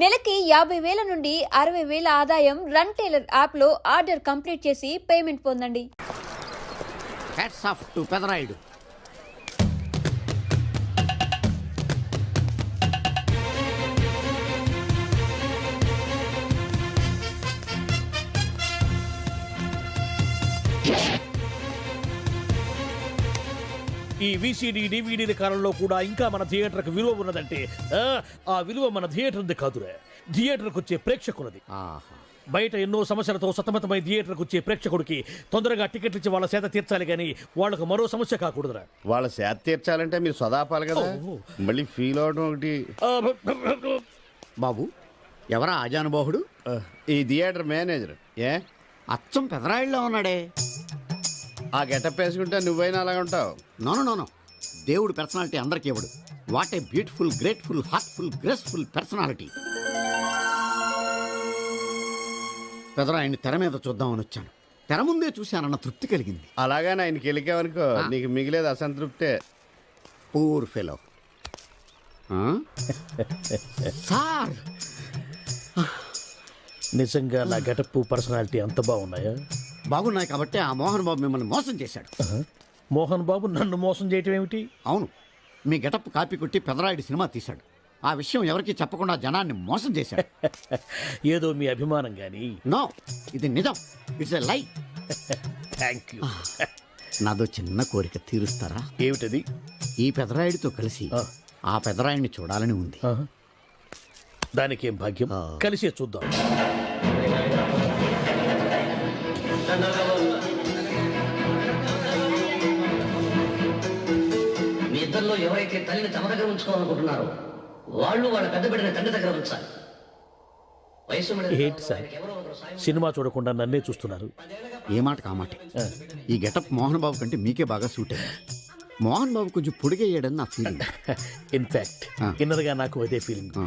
నెలకి 50,000 నుండి 60,000 ఆదాయం రన్ టైలర్ యాప్లో ఆర్డర్ కంప్లీట్ చేసి పేమెంట్ పొందండి. Hats off to Pedarayudu. ఈ విసిడి డివిడీల కాలంలో కూడా ఇంకా మన థియేటర్కు విలువ ఉన్నదంటే ఆ విలువ మన థియేటర్ది కాదురా, థియేటర్కు వచ్చే ప్రేక్షకులది. బయట ఎన్నో సమస్యలతో సతమతమై థియేటర్కు వచ్చే ప్రేక్షకుడికి తొందరగా టికెట్లు ఇచ్చి వాళ్ళ సేత తీర్చాలి కానీ వాళ్ళకు మరో సమస్య కాకూడదురా. వాళ్ళ సేత తీర్చాలంటే మీరు సదాపాలి కదా, మళ్ళీ ఫీల్ అవడం ఒకటి. బాబు ఎవరా ఆజానుబాహుడు? ఈ థియేటర్ మేనేజర్. ఏ అచ్చం పెదరాయుడులో ఉన్నాడే. ఆ గెటప్ వేసుకుంటే నువ్వైనా అలాగ ఉంటావు. నో దేవుడు పర్సనాలిటీ అందరికీ ఇవ్వడు. What a beautiful, grateful, heartful, graceful personality. పెదరాయుడిని తెర మీద చూద్దామని వచ్చాను. తెర ముందే చూశానన్న తృప్తి కలిగింది. అలాగని ఆయనకి వెళ్ళికావనుకో నీకు మిగిలేదు అసంతృప్తే. Poor fellow. సార్ నిజంగా నా గెటప్ పర్సనాలిటీ అంత బాగున్నాయా? బాగున్నాయి కాబట్టి ఆ మోహన్ బాబు మిమ్మల్ని మోసం చేశాడు. మోహన్ బాబు నన్ను మోసం చేయటం ఏమిటి? అవును, మీ గెటప్ కాపీ కొట్టి పెదరాయుడు సినిమా తీశాడు. ఆ విషయం ఎవరికి చెప్పకుండా జనాన్ని మోసం చేశాడు. ఏదో మీ అభిమానం గాని. నో, ఇది నిజం. ఇట్స్ ఎ లై. Thank you. నాదో చిన్న కోరిక తీరుస్తారా? ఏమిటది? ఈ పెదరాయుడితో కలిసి ఆ పెదరాయుడిని చూడాలని ఉంది. దానికేం భాగ్యం, కలిసే చూద్దాం. మీ ఇద్దరిలో ఎవరైతే తల్లిని తమ దగ్గర ఉంచుకోవాలనుకుంటున్నారో వాళ్ళు వాళ్ళ పెద్ద బిడ్డని తండ్రి దగ్గర ఉంచాలి. ఏంటి సార్, సినిమా చూడకుండా నన్నే చూస్తున్నారు? ఏ మాట కామాటే. ఈ గెటప్ మోహన్ బాబు కంటే మీకే బాగా సూట్ అయ్యింది. మోహన్ బాబు కొంచెం పొడిగయ్యాడని నా ఫీలింగ్. ఇన్ఫాక్ట్ ఇన్నర్గా నాకు అదే ఫీలింగ్.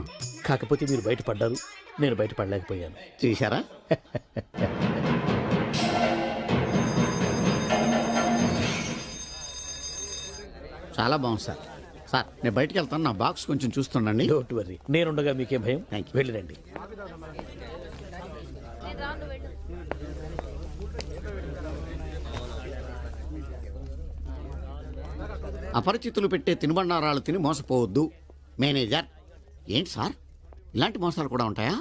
కాకపోతే మీరు బయటపడ్డారు, నేను బయటపడలేకపోయాను. చూశారా? చాలా బాగుంది సార్. సార్ నేను బయటికి వెళ్తాను, నా బాక్స్ కొంచెం చూస్తుండండి. డోంట్ వరీ, నేనుండగా మీకేం భయం. Thank you. వెళ్ళిరండి. అపరిచితులు పెట్టే తినుబండారాలు తిని మోసపోవద్దు. మేనేజర్. ఏంటి సార్, ఇలాంటి మోసాలు కూడా ఉంటాయా?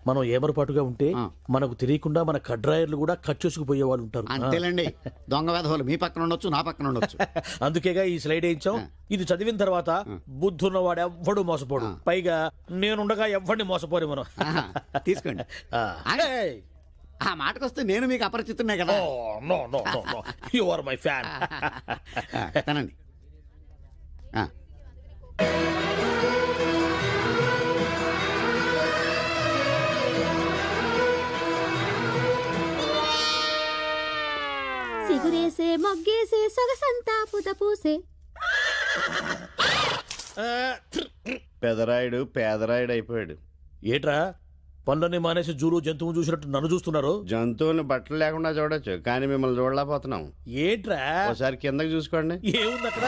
మనం ఏమరపాటుగా ఉంటే మనకు తెలియకుండా మన కడ్రాయర్లు కూడా కట్ చేసుకుపోయే వాళ్ళు ఉంటారు. అంతేలేండి, దొంగ వేధవులు మీ పక్కన ఉండొచ్చు, నా పక్కన ఉండొచ్చు. అందుకేగా ఈ స్లైడ్ వేయించాం. ఇది చదివిన తర్వాత బుద్ధున్నవాడు ఎవ్వడు మోసపోడు. పైగా నేనుండగా ఎవ్వడిని మోసపోరు మనం. తీసుకోండి. ఆ మాటకొస్తే నేను మీకు అపరిచితున్నే కదా. You are my fan. తనండి. సిగురేసే మొగ్గేసే సొగసంతా పుత పూసే. పెదరాయుడు పేదరాయుడు అయిపోయాడు. ఏట్రా పనులన్నీ మానేసి జూలు జంతువు చూసినట్టు నన్ను చూస్తున్నారు? జంతువుని బట్టలు లేకుండా చూడొచ్చు, కానీ మిమ్మల్ని చూడలేకపోతున్నాం. ఏట్రా ఒకసారి కిందకి చూసుకోండి. ఏముంది అక్కడ?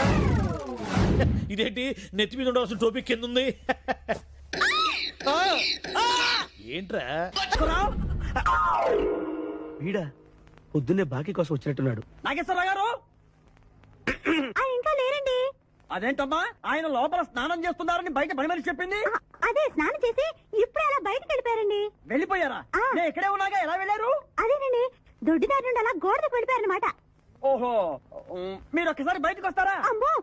ఇదేంటి నెత్తి మీద ఉండవలసిన టోపిక్ కింద ఉంది? ఏంట్రా? వీడా పొద్దున్నే బాకీ కోసం వచ్చినట్టున్నాడు. నాగేశ్వరరావు గారు ఇంకా లేరండి. అదేంటమ్మా, ఆయన లోపల స్నానం చేస్తున్నారని బయట పని మనిషి చెప్పింది. అదే స్నానం చేసి ఇప్పుడే అలా బయటకు వెళ్ళిపోయారండి. వెళ్ళిపోయారా? నేను ఇక్కడే ఉన్నాగా, ఎలా వెళ్ళారు? అదేనండి, దొడ్డిదారి నుండి అలా గోడకు వెళ్ళిపోయారనమాట. ఓహో, మీరు ఒక్కసారి బయటకు వస్తారా? అమ్మో,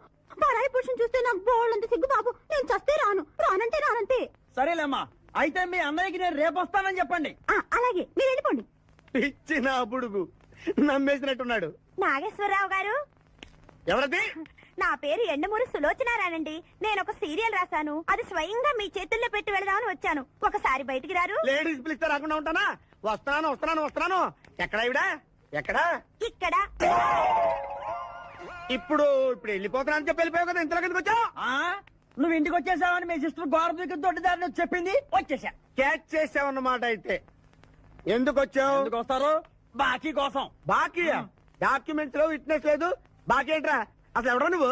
పరాయి పురుషుని చూస్తే నాకు బోళ్ళంత సిగ్గు బాబు. నేను చస్తే రాను, రానంటే రానంతే. సరేలేమ్మా, అయితే మీ అన్నయ్యకి నేను రేపు వస్తానని చెప్పండి. అలాగే, మీరు వెళ్ళిపోండి. ఇచ్చిన బుడుగు నమ్మేసినట్టున్నాడు. నాగేశ్వరరావు గారు. ఎవరది? నా పేరు ఎండమూరి సులోచనారానండి. నేను ఒక సీరియల్ రాశాను, అది స్వయంగా మీ చేతుల్లో పెట్టి వెళదామని వచ్చాను. ఒకసారి బయటికి రారు? లేడీస్ పిలిస్తే రాకుండా ఉంటానా? వస్తున్నాను. ఎక్కడ ఇవిడా? ఎక్కడా? ఇక్కడ. ఇప్పుడు వెళ్ళిపోతున్నా అని చెప్పి వెళ్ళిపోయావు కదా, ఇంతలో కిందకి వచ్చావు. నువ్వు ఇంటికి వచ్చేసావని మీ సిస్టర్ గోడ దగ్గర దొడ్డిదారిని చెప్పింది, వచ్చేసా. క్యాచ్ చేసావన్నమాట. అయితే ఎందుకు వచ్చావు? ఎందుకు వస్తారు? బాకీ కోసం. బాకీ? డాక్యుమెంట్స్ లో విట్నెస్ లేదు, బాకీ ఏంట్రా? అసలు ఎవడో నువ్వు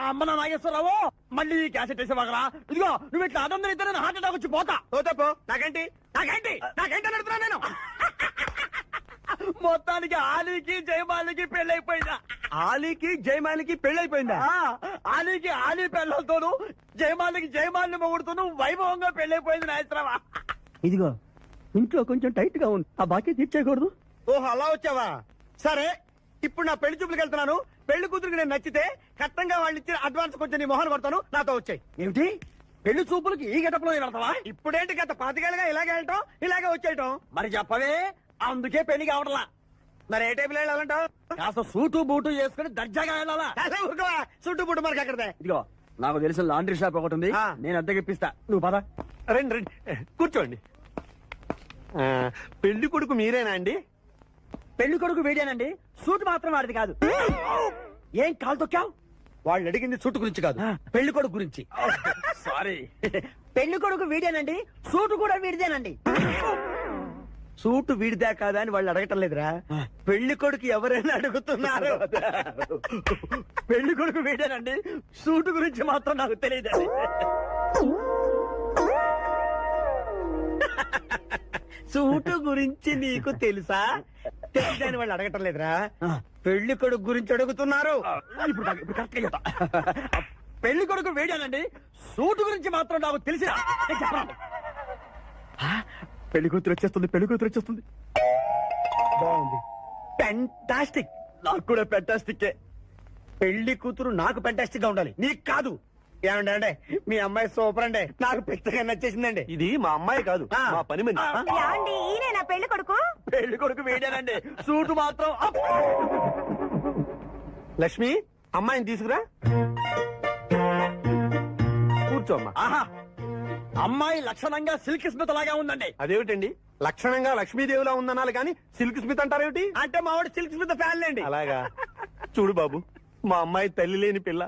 అమ్మ నా నాగేశ్వరరావు మళ్ళీ క్యాసెట్ వేసేవాగరా ఇదిగో నువ్వు ఇట్లా అదొందరూ ఇద్దరు హార్ట్ అటాక్ వచ్చి పోతా పోతాపో నాకేంటి నాకేంటి నాకేంటి అని అడుగుతున్నా నేను మొత్తానికి ఆలీకి జయమాలికి పెళ్ళైపోయిందా ఆలీకి జయమాలికి పెళ్ళైపోయిందా ఆలీకి ఆలీ పెళ్ళతోను జయమాలికి జయమాలిని మొగుడుతూను వైభవంగా పెళ్ళైపోయింది నాయత్రమా ఇదిగో ఇంట్లో కొంచెం టైట్ గా ఉంది ఆ బాకీ తీర్చేయకూడదు ఓహో అలా వచ్చావా సరే ఇప్పుడు నా పెళ్లి చూపులకు వెళ్తున్నాను పెళ్లి కూతురికి నేను నచ్చితే కట్టంగా వాళ్ళు ఇచ్చిన అడ్వాన్స్ కొంచెం నీ మొహన్ కొడతాను నాతో వచ్చాయి ఏమిటి పెళ్లి చూపులకి ఈ గెటప్లో వెళ్తావా ఇప్పుడేంటి గత పాతికేళ్ళగా ఇలాగే వెళ్ళటం ఇలాగే వచ్చేయటం మరి చెప్పవే అందుకే పెళ్లి కావట్లా మరి ఏ టైపులో వెళ్ళాలంటావు కాస్త సూటు బూటు వేసుకుని దర్జాగా వెళ్ళాలా సూటు బూటు మనకి అక్కడదే ఇదిగో నాకు తెలిసిన లాండ్రీ షాప్ ఒకటి ఉంది నేను అద్దెకి ఇప్పిస్తా నువ్వు పద రండి రండి కూర్చోండి పెళ్లి కొడుకు మీరేనా అండి పెళ్లి కొడుకు వీడేనండి సూట్ మాత్రం వాడిది కాదు ఏం కాలు తొక్కావు వాళ్ళు అడిగింది సూట్ గురించి కాదు పెళ్లి కొడుకు గురించి సారీ పెళ్లి కొడుకు వీడేనండి సూట్ కూడా వీడిదేనండి సూటు వీడిదా కాదా అని వాళ్ళు అడగటం లేదురా పెళ్లి కొడుకు ఎవరైనా అడుగుతున్నారు పెళ్లి కొడుకు వీడేనండి సూటు గురించి మాత్రం నాకు తెలియదు సూటు గురించి నీకు తెలుసా తెలియదని వాళ్ళు అడగటం లేదురా పెళ్లి కొడుకు గురించి అడుగుతున్నారు ఇప్పుడు కరెక్ట్ గా చెప్తా. పెళ్లి కొడుకు వేడానండి సూటు గురించి మాత్రం నాకు తెలిసిన పెళ్లి కూతురు వచ్చేస్తుంది పెళ్లి కూతురు వచ్చేస్తుంది బాగుంది పెంటాస్టిక్ నాకు కూడా పెంటాస్టిక్ పెళ్లి కూతురు నాకు పెంటాస్టిక్ గా ఉండాలి నీకు కాదు ఏమండి అంటే మీ అమ్మాయి సూపర్ అండి నాకు పెద్దగా నచ్చేసిందండి ఇది మా అమ్మాయి కాదు మా పని మనిషి ఏమండి ఈయన నా పెళ్లి కొడుకు పెళ్లి కొడుకు వేడానండి సూటు మాత్రం లక్ష్మి అమ్మాయిని తీసుకురా కూర్చోమ్మా ఆహా అమ్మాయి లక్షణంగా సిల్క్ స్మిత్ లాగా ఉందండి అదేమిటండి లక్షణంగా లక్ష్మీదేవిలా ఉందనాలి కానీ సిల్క్ స్మిత్ అంటారేమిటి అంటే మావాడు సిల్క్ స్మిత్ ఫ్యాన్ లేండి అలాగా చూడు బాబు మా అమ్మాయి తల్లి లేని పిల్ల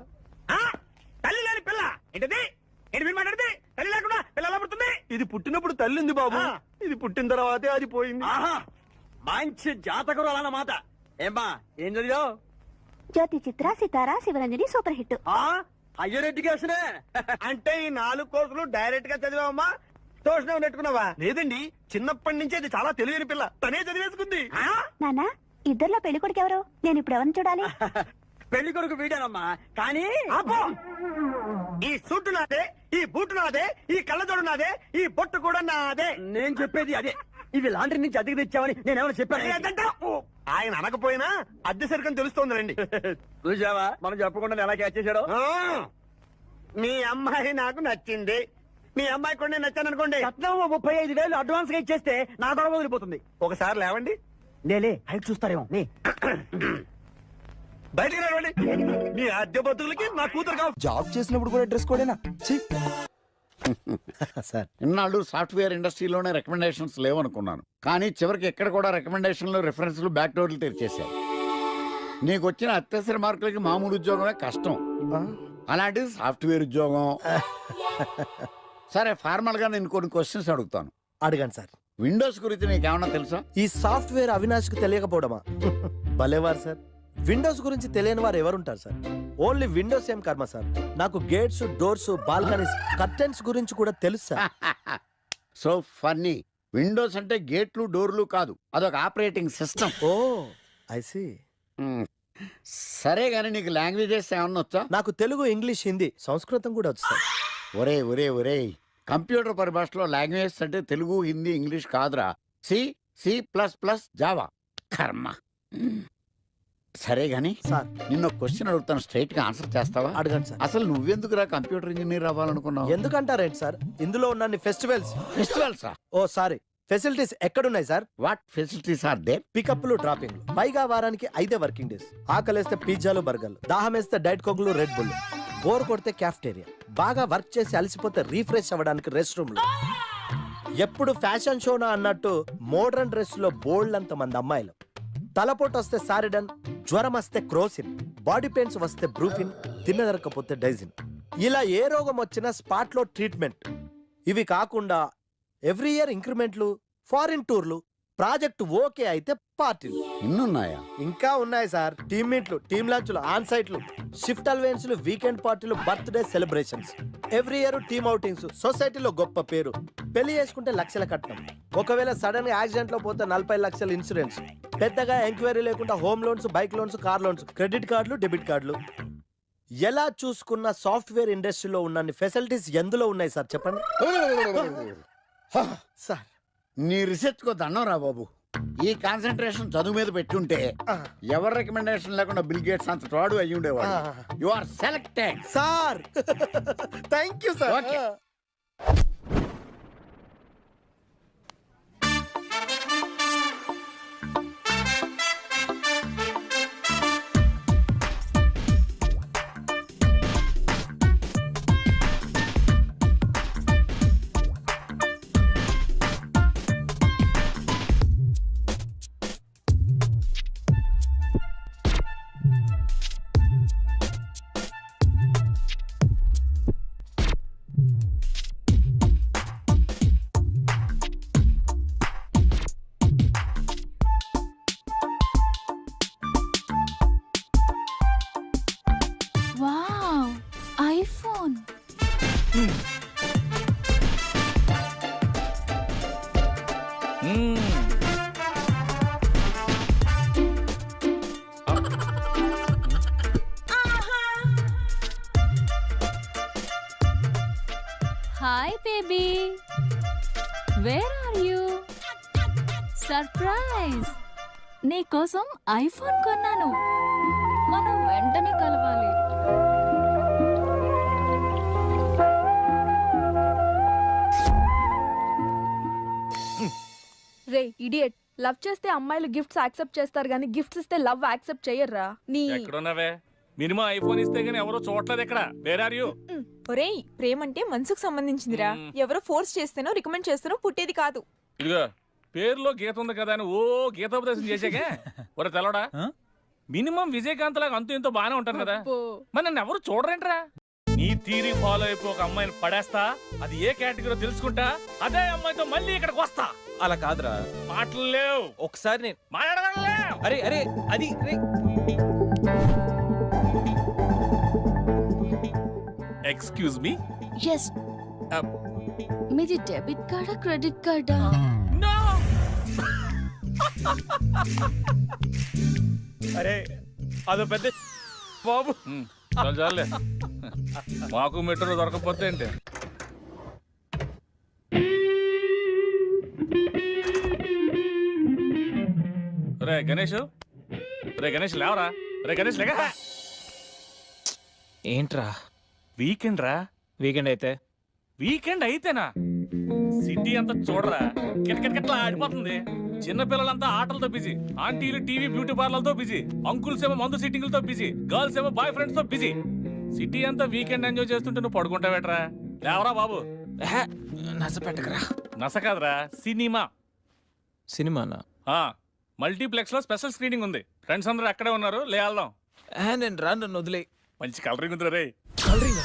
తల్లి లేని పిల్ల ఏంటది ఏంటి మీరు మాట్లాడితే తల్లి లేకుండా పిల్ల ఎలా పుడుతుంది ఇది పుట్టినప్పుడు తల్లి ఉంది బాబు ఇది పుట్టిన తర్వాతే అది పోయింది మంచి జాతకులు అన్నమాట ఏమ్మా ఏం చదివావు జ్యోతి చిత్ర సితారా శివరంజని సూపర్ హిట్ హయ్యర్ ఎడ్యుకేషనే అంటే ఈ 4 కోర్సులు డైరెక్ట్ గా చదివావమ్మా ట్యూషన్ నెట్టుకున్నావా లేదండి చిన్నప్పటి నుంచి అది చాలా తెలియని పిల్ల తనే చదివేసుకుంది నానా ఇద్దర్లో పెళ్లి కొడుకు ఎవరు నేను ఇప్పుడు ఎవరిని చూడాలి పెళ్లి కొడుకు వీడానమ్మా కానీ ఈ సూటు నాదే ఈ బూటు నాదే ఈ కళ్ళజోడు నాదే ఈ బొట్టు కూడా నాదే నేను చెప్పేది అదే ఇవి లాండ్రీ నుంచి అద్దెకి తెచ్చావని నేనేమైనా చెప్పాను ఆయన అనకపోయినా అద్దె సరికని తెలుస్తోందండి చూసావా మనం చెప్పకుండా ఎలా క్యాచ్ చేశాడు మీ అమ్మాయి నాకు నచ్చింది మీ అమ్మాయి కూడా నేను నచ్చాను అనుకోండి 35,000 అడ్వాన్స్ గా ఇచ్చేస్తే నా గొడవ వదిలిపోతుంది ఒకసారి లేవండి నేలే హైట్ చూస్తారేమో బయటికి రావండి మీ అద్దె బతుకులకి నా కూతురు కావు జాబ్ చేసినప్పుడు కూడా డ్రెస్ కోడేనా సార్ ఇన్నాళ్ళు సాఫ్ట్వేర్ ఇండస్ట్రీలోనే రికమెండేషన్స్ లేవనుకున్నాను కానీ చివరికి ఎక్కడ కూడా రికమెండేషన్లు రిఫరెన్స్లు బ్యాక్ డోర్లు తెరిచేశారు నీకు వచ్చిన అత్యవసర మార్కులకి మామూలు ఉద్యోగమే కష్టం అలాంటిది సాఫ్ట్వేర్ ఉద్యోగం సరే ఫార్మల్ గా నేను కొన్ని క్వశ్చన్స్ అడుగుతాను అడగండి సార్ విండోస్ గురించి నీకేమన్నా తెలుసా ఈ సాఫ్ట్వేర్ అవినాష్కి తెలియకపోవడమా భలేవారు సార్ విండోస్ గురించి తెలియని వారు ఎవరుంటారు సార్ ఓన్లీ విండోస్ ఏం కర్మ సార్ నాకు గేట్స్ డోర్స్ బాల్కనీస్ కర్టెన్స్ గురించి కూడా తెలుసు సార్ సో ఫన్నీ విండోస్ అంటే గేట్లు డోర్లు కాదు అదొక operating system oh I see సరే గానీ నీకు లాంగ్వేజెస్ ఏమన్నా వచ్చా నాకు తెలుగు ఇంగ్లీష్ హిందీ సంస్కృతం కూడా వచ్చు సార్ ఒరే కంప్యూటర్ పరిభాషలో లాంగ్వేజెస్ అంటే తెలుగు హిందీ ఇంగ్లీష్ కాదురా C++ జావా కర్మ సరే గాని సార్ నిన్న క్వశ్చన్ అడుగుతాను స్ట్రైట్ గా ఆన్సర్ చేస్తావా అడగండి సార్ అసలు కంప్యూటర్ ఇంజనీర్ అవ్వాలనుకున్నావు ఎందుకంటారేంటి సార్ ఇందులో ఉన్న ఫెస్టివల్స్ ఫెస్టివల్సా ఓ సారీ ఫెసిలిటీస్ ఎక్కడున్నాయి sir what facilities are they పికప్లు డ్రాపింగ్లు పైగా వారానికి 5 వర్కింగ్ డేస్ ఆకలేస్తే పిజ్జాలు బర్గర్లు దాహం వేస్తే డైట్ కోక్లు రెడ్ బుల్ బోర్ కొడితే క్యాఫ్టేరియా బాగా వర్క్ చేసి అలసిపోతే రీఫ్రెష్ అవ్వడానికి రెస్ట్ రూమ్లు ఎప్పుడు ఫ్యాషన్ షోనా అన్నట్టు మోడర్న్ డ్రెస్ లో బోల్డ్ అంత మంది అమ్మాయిలు తలపోటు వస్తే సారిడన్ జ్వరం వస్తే క్రోసిన్ బాడీ పెయిన్స్ వస్తే బ్రూఫిన్ తిన్నదరకపోతే డైజిన్ ఇలా ఏ రోగం వచ్చినా స్పాట్ లో ట్రీట్మెంట్ ఇవి కాకుండా ఎవ్రీ ఇయర్ ఇంక్రిమెంట్లు ఫారిన్ టూర్లు ప్రాజెక్ట్ ఓకే అయితే పార్టీలు. ఇన్నున్నాయా? ఇంకా ఉన్నాయి సార్. టీమ్ మీట్లు, టీమ్ లంచ్లు, ఆన్ సైట్లు, షిఫ్ట్ అలవెన్స్లు, వీకెండ్ పార్టీలు, birthday celebrations, every year team outings, సొసైటీలో గొప్ప పేరు, పెళ్లి చేసుకుంటే లక్షల కట్నం, ఒకవేళ సడన్ గా యాక్సిడెంట్ లో పోతే 40 లక్షల ఇన్సూరెన్స్, పెద్దగా ఎంక్వైరీ లేకుండా home loans, bike loans, car loans, credit కార్డులు, డెబిట్ కార్డులు. ఎలా చూసుకున్న సాఫ్ట్వేర్ ఇండస్ట్రీలో ఉన్న ఫెసిలిటీస్ ఎందులో ఉన్నాయి సార్ చెప్పండి. సార్ నీ రీసెర్చ్ కో దండం రా బాబు. ఈ కాన్సన్ట్రేషన్ చదువు మీద పెట్టుంటే ఎవరి రికమెండేషన్ లేకుండా బిల్ గేట్స్ అంత వాడు అయ్యి ఉండేవాడు. You are selected sir. Thank you sir. Okay. Wow, iPhone. Hi baby, where are you? Surprise, నీకోసం ఐఫోన్ కొన్నాను. మనం వెంటనే కలవాలి. రే ఇడియట్, లవ్ చేస్తే అమ్మాయిలు గిఫ్ట్స్ యాక్సెప్ట్ చేస్తారు కానీ గిఫ్ట్స్ ఇస్తే లవ్ యాక్సెప్ట్ చెయ్యర్రా. నీ ఎక్కడున్నావే? మినిమం ఐఫోన్ ఇస్తే గానీ ఎవరో చూడలేదు ఇక్కడ. Where are you? ఒరేయ్, ప్రేమ అంటే మనసుకు సంబంధించిందిరా. ఎవరో ఫోర్స్ చేస్తేనో రికమెండ్ చేస్తేనో పుట్టేది కాదు. ఇదిగో పేరులో గీత ఉంది కదా అని ఓ గీతోపదేశం చేసాకే. ఒరే తెలవడా, మినిమం విజయకాంత్ లాగా అంతూ ఎంతో బాగానే ఉంటాను కదా, మరి నన్ను ఎవరు చూడరేంట్రా? నీ థీరీ ఫాలో అయిపోయి ఒక అమ్మాయిని పడేస్తా, అది ఏ కేటగిరీ తెలుసుకుంటా, అదే అమ్మాయితో మళ్ళీ ఇక్కడికి వస్తా. అలా కాదురా, మాటలు లేవు. ఒకసారి నేను మాట్లాడడం లేవు. అరే అరే అది ఎక్స్క్యూజ్ మీ. ఎస్, మీది డెబిట్ కార్డా క్రెడిట్ కార్డా? నో. అరే అదో పెద్ద బాబు. చాలే, మాకు మెట్రో దొరకపోతే ఏంటి? రే గణేష్, రే గణేష్ లేవరా. రే గణేష్ లేక. ఏంట్రా వీకెండ్ రా. వీకెండ్ అయితే? వీకెండ్ అయితేనా? సిటీ అంతా చూడరా, కిటకిటకిట్లా ఆడిపోతుంది. చిన్న పిల్లలంతా ఆటలతో బిజీ, ఆంటీలు టీవీ బ్యూటీ పార్లర్తో బిజీ, అంకుల్స్ ఏమో మందు సిట్టింగ్లతో బిజీ, గర్ల్స్ ఏమో బాయ్ ఫ్రెండ్స్ తో బిజీ. సిటీ అంతా వీకెండ్ ఎంజాయ్ చేస్తుంటే నువ్వు పడుకుంటావేట్రా? లేవరా బాబు. నస పెట్టకరా. నస కాదురా, సినిమా. సినిమానా? మల్టీప్లెక్స్ లో స్పెషల్ స్క్రీనింగ్ ఉంది. ఫ్రెండ్స్ అందరూ అక్కడే ఉన్నారు, లే వెళ్దాం. నేను రాను, నన్ను వదిలే. మంచి కలరింగ్ ఉంది రే. కలరింగ్?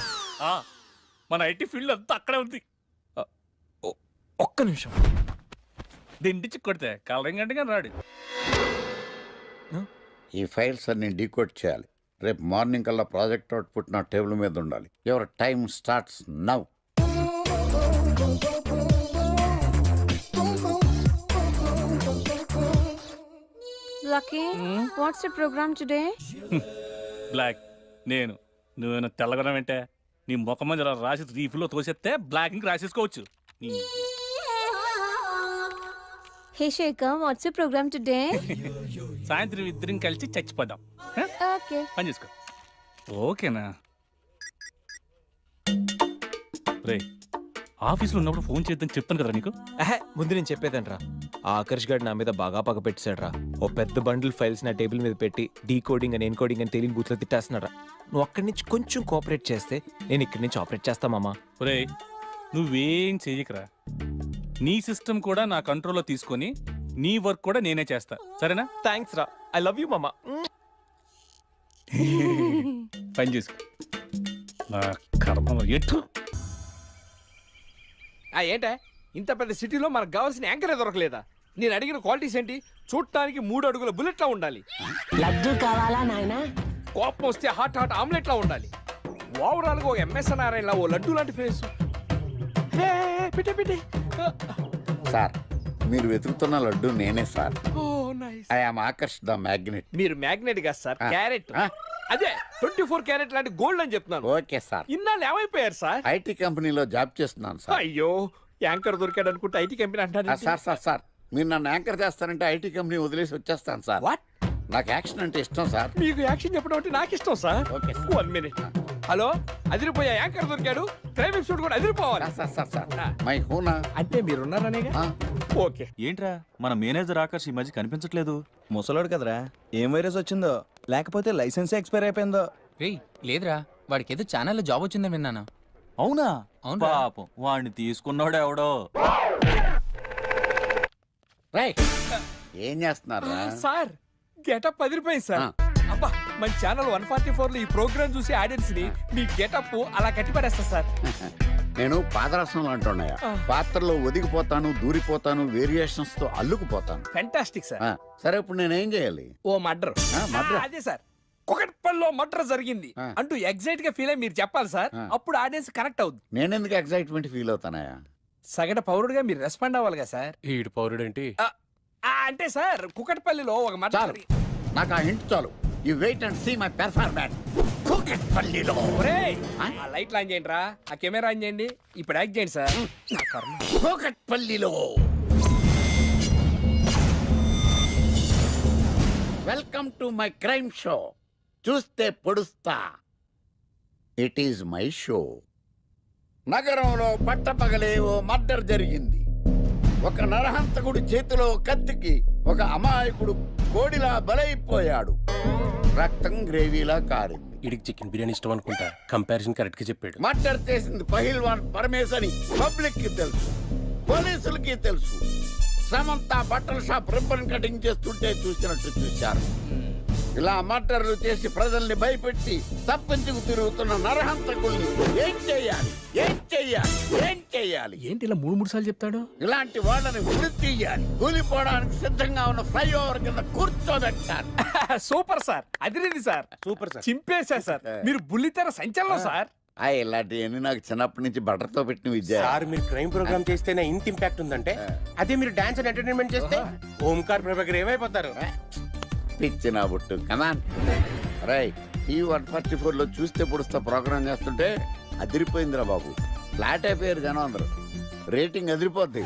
మన ఐటీ ఫీల్డ్ అంతా అక్కడే ఉంది. ఒక్క నిమిషం. దిండిచి కొడితే కలరింగ్ అంటే కానీ రాడు. ఈ ఫైల్స్ అన్ని డీకోడ్ చేయాలి. రేపు మార్నింగ్ కల్లా ప్రాజెక్ట్ అవుట్పుట్ నా టేబుల్ మీద ఉండాలి. Your time starts now. Lucky, what's the programme today? Black. నేను నువ్వేనా తెల్లగొన వెంటే నీ ముఖం మీద ఇలా రాసి రీఫ్లో తోసేస్తే బ్లాక్ ఇంక రాసేసుకోవచ్చు. Hey Shekhar, what's the programme today? సాయంత్రం ఇద్దరం కలిసి చచ్చిపోదాం. ఓకే, పని చేసుకో. ఓకేనా? రే, ఆఫీస్లో ఉన్నప్పుడు ఫోన్ చేద్దని చెప్తాను కదా నీకు. ముందు నేను చెప్పేదంట్రా, ఆ ఆకర్ష్ గారు నా మీద బాగా పగ పెట్టాడురా. ఓ పెద్ద బండిల్ ఫైల్స్ నా టేబుల్ మీద పెట్టి డీకోడింగ్ అని ఎన్కోడింగ్ అని తెలియని బూత్లో తిట్టేస్తున్నారా. నువ్వు అక్కడి నుంచి కొంచెం కోఆపరేట్ చేస్తే నేను ఇక్కడి నుంచి ఆపరేట్ చేస్తా మామా. రే, నువ్వేం చెయ్యకరా. నీ సిస్టమ్ కూడా నా కంట్రోల్లో తీసుకొని నీ వర్క్ కూడా నేనే చేస్తా, సరేనా? థ్యాంక్స్ రా, ఐ లవ్ యూ మామా. పని చేసుకో. నా కర్మ ఎటు. ఏంటే ఇంత పెద్ద సిటీలో మనకు కావాల్సిన యాంకరే దొరకలేదా? నేను అడిగిన క్వాలిటీస్ ఏంటి? చూడటానికి 3 అడుగుల బుల్లెట్ లా ఉండాలి, లడ్డు కావాలా నాయనా? కోపం వస్తే హాట్ ఆమ్లెట్ లా ఉండాలి, ఓవరాల్ గా ఓ ఎంఎస్ నారాయణ లా ఓ లడ్డు లాంటి ఫేస్. పెట్టే సార్ మీరు వెతుకుతున్న లడ్డు నేనే sir. Oh nice. I am Akarsh the magnet. మీరు మ్యాగ్నెట్ గా సార్, క్యారెట్. అదే 24 క్యారెట్ లాంటి గోల్డ్ అని చెప్తున్నాను. Okay sir. ఇన్నాళ్ళు ఏమైపోయారు సార్? ఐటీ కంపెనీలో జాబ్ చేస్తున్నాను సార్. అయ్యో, యాంకర్ దొరికాడు అనుకుంటే ఐటీ కంపెనీ అంటారు. సార్ మీరు నన్ను యాంకర్ చేస్తారంటే ఐటీ కంపెనీ వదిలేసి వచ్చేస్తాను సార్. వాట్? నాకు యాక్షన్ అంటే ఇష్టం సార్. మీకు యాక్షన్ చెప్పడం అంటే నాకు ఇష్టం sir. Okay sir. 1 minute. Hello, అదిరిపోయా యాంకర్ దొరికాడు, క్రైమ్ ఎపిసోడ్ కూడా అదిరిపోవాలి. సార్ మై హూనా అంటే మీరున్నారనేగా. ఓకే. ఏంట్రా మన మేనేజర్ ఆకర్ష్ ఈ మధ్య కనిపించట్లేదు. ముసలోడు కదరా, ఏం వైరస్ వచ్చిందో లేకపోతే లైసెన్స్ ఎక్స్పైర్ అయిపోయిందో. రేయ్ లేదురా, వాడికి ఏదో ఛానల్లో జాబ్ వచ్చిందని విన్నాను. అవునా? అవునురా. పాపం వాడిని తీసుకున్నాడు ఎవడో. రైట్. ఏం చేస్తున్నారా? సార్ గెటప్ అదిరిపోయింది సార్. అబ్బా, మన ఛానల్ 144 లో ఈ ప్రోగ్రామ్ చూసి ఆడియన్స్ ని మీ గెటప్ అలా కట్టిపడేస్తా సార్. నేను పాదరసం అంటున్నాయా, పాత్రలో ఒదిగిపోతాను, దూరిపోతాను, వేరియేషన్స్ తో అల్లుకుపోతాను. Fantastic sir. సరే ఇప్పుడు నేనేం చేయాలి? ఓ మర్డర్. murder? అదే సార్, కుకట్పల్లిలో మర్డర్ జరిగింది అంటూ ఎగ్జైట్ గా ఫీల్ అయ్యి మీరు చెప్పాలి సార్. అప్పుడు ఆడియన్స్ కనెక్ట్ అవుద్ది. నేనెందుకు ఎక్సైట్మెంట్ ఫీల్ అవుతానయా? సగటు పౌరుడుగా మీరు రెస్పాండ్ అవ్వాలి కదా సార్. ఈడు పౌరుడేంటి? అంటే సార్ కుకట్పల్లిలో ఒక మర్డర్. చాలు, నాకు ఆ హింట్ చాలు. You wait and see my performance. కూకట్పల్లిలో ఒరేయ్, ఆ లైట్ ఆన్ చేయండి రా, ఆ కెమెరా ఆన్ చేయండి, ఇప్పుడు యాక్ట్ చేయండి సార్. నా కర్మ. కూకట్పల్లిలో welcome to my crime show. చూస్తే పొడుస్తా. It is my show. నగరంలో పట్టపగలే ఓ మర్డర్ జరిగింది. ఒక నరహంతకుడి చేతిలో కత్తికి ఒక అమాయకుడు కోడిలా బలైపోయాడు. రక్తం గ్రేవీలా కారింది. ఇడికి చికెన్ బిర్యానీ ఇష్టం అనుకుంటా, కంపారిజన్ కరెక్ట్ గా చెప్పాడు. మర్డర్ చేసింది పహిల్వాన్ పరమేశ్ అని పబ్లిక్ కి తెలుసు, పోలీసులకి తెలుసు. సమంత బట్టల షాప్ రిబ్బన్ కటింగ్ చేస్తుంటే చూసినట్టు చూశారు. ఇలా మర్డర్లు చేసి ప్రజల్ని భయపెట్టి తప్పించుకు తిరుగుతున్న నరహంతకుల్ని ఏం చెయ్యాలి? ఏంటి ఇలా 3 సార్లు చెప్తాడు? ఇలాంటి వాళ్ళని ఉరి తీయాలి. కూలిపోవడానికి సిద్ధంగా ఉన్న ఫ్లైఓవర్ కింద కూర్చోబెట్టాలి. సూపర్ సార్, అదిరింది సార్. Super sir. చింపేశా సార్. మీరు బుల్లితెర సంచలనం సార్. ఇలాంటివన్నీ నాకు చిన్నప్పటి నుంచి బట్టర్తో పెట్టిన విద్య. సార్ మీరు క్రైమ్ ప్రోగ్రామ్ చేస్తేనే ఇంత ఇంపాక్ట్ ఉందంటే, అదే మీరు డాన్స్ అండ్ ఎంటర్టైన్మెంట్ చేస్తే ఓంకార్ ప్రభాకర్ ఏమైపోతారు? పిచ్చి నా బుట్టు కమాన్. రై, ఈ 144 లో చూస్తే పొడుస్తా ప్రోగ్రామ్ చేస్తుంటే అదిరిపోయిందిరా బాబు. ఫ్లాట్ అయిపోయారు జనం అందరూ. రేటింగ్ అదిరిపోద్ది.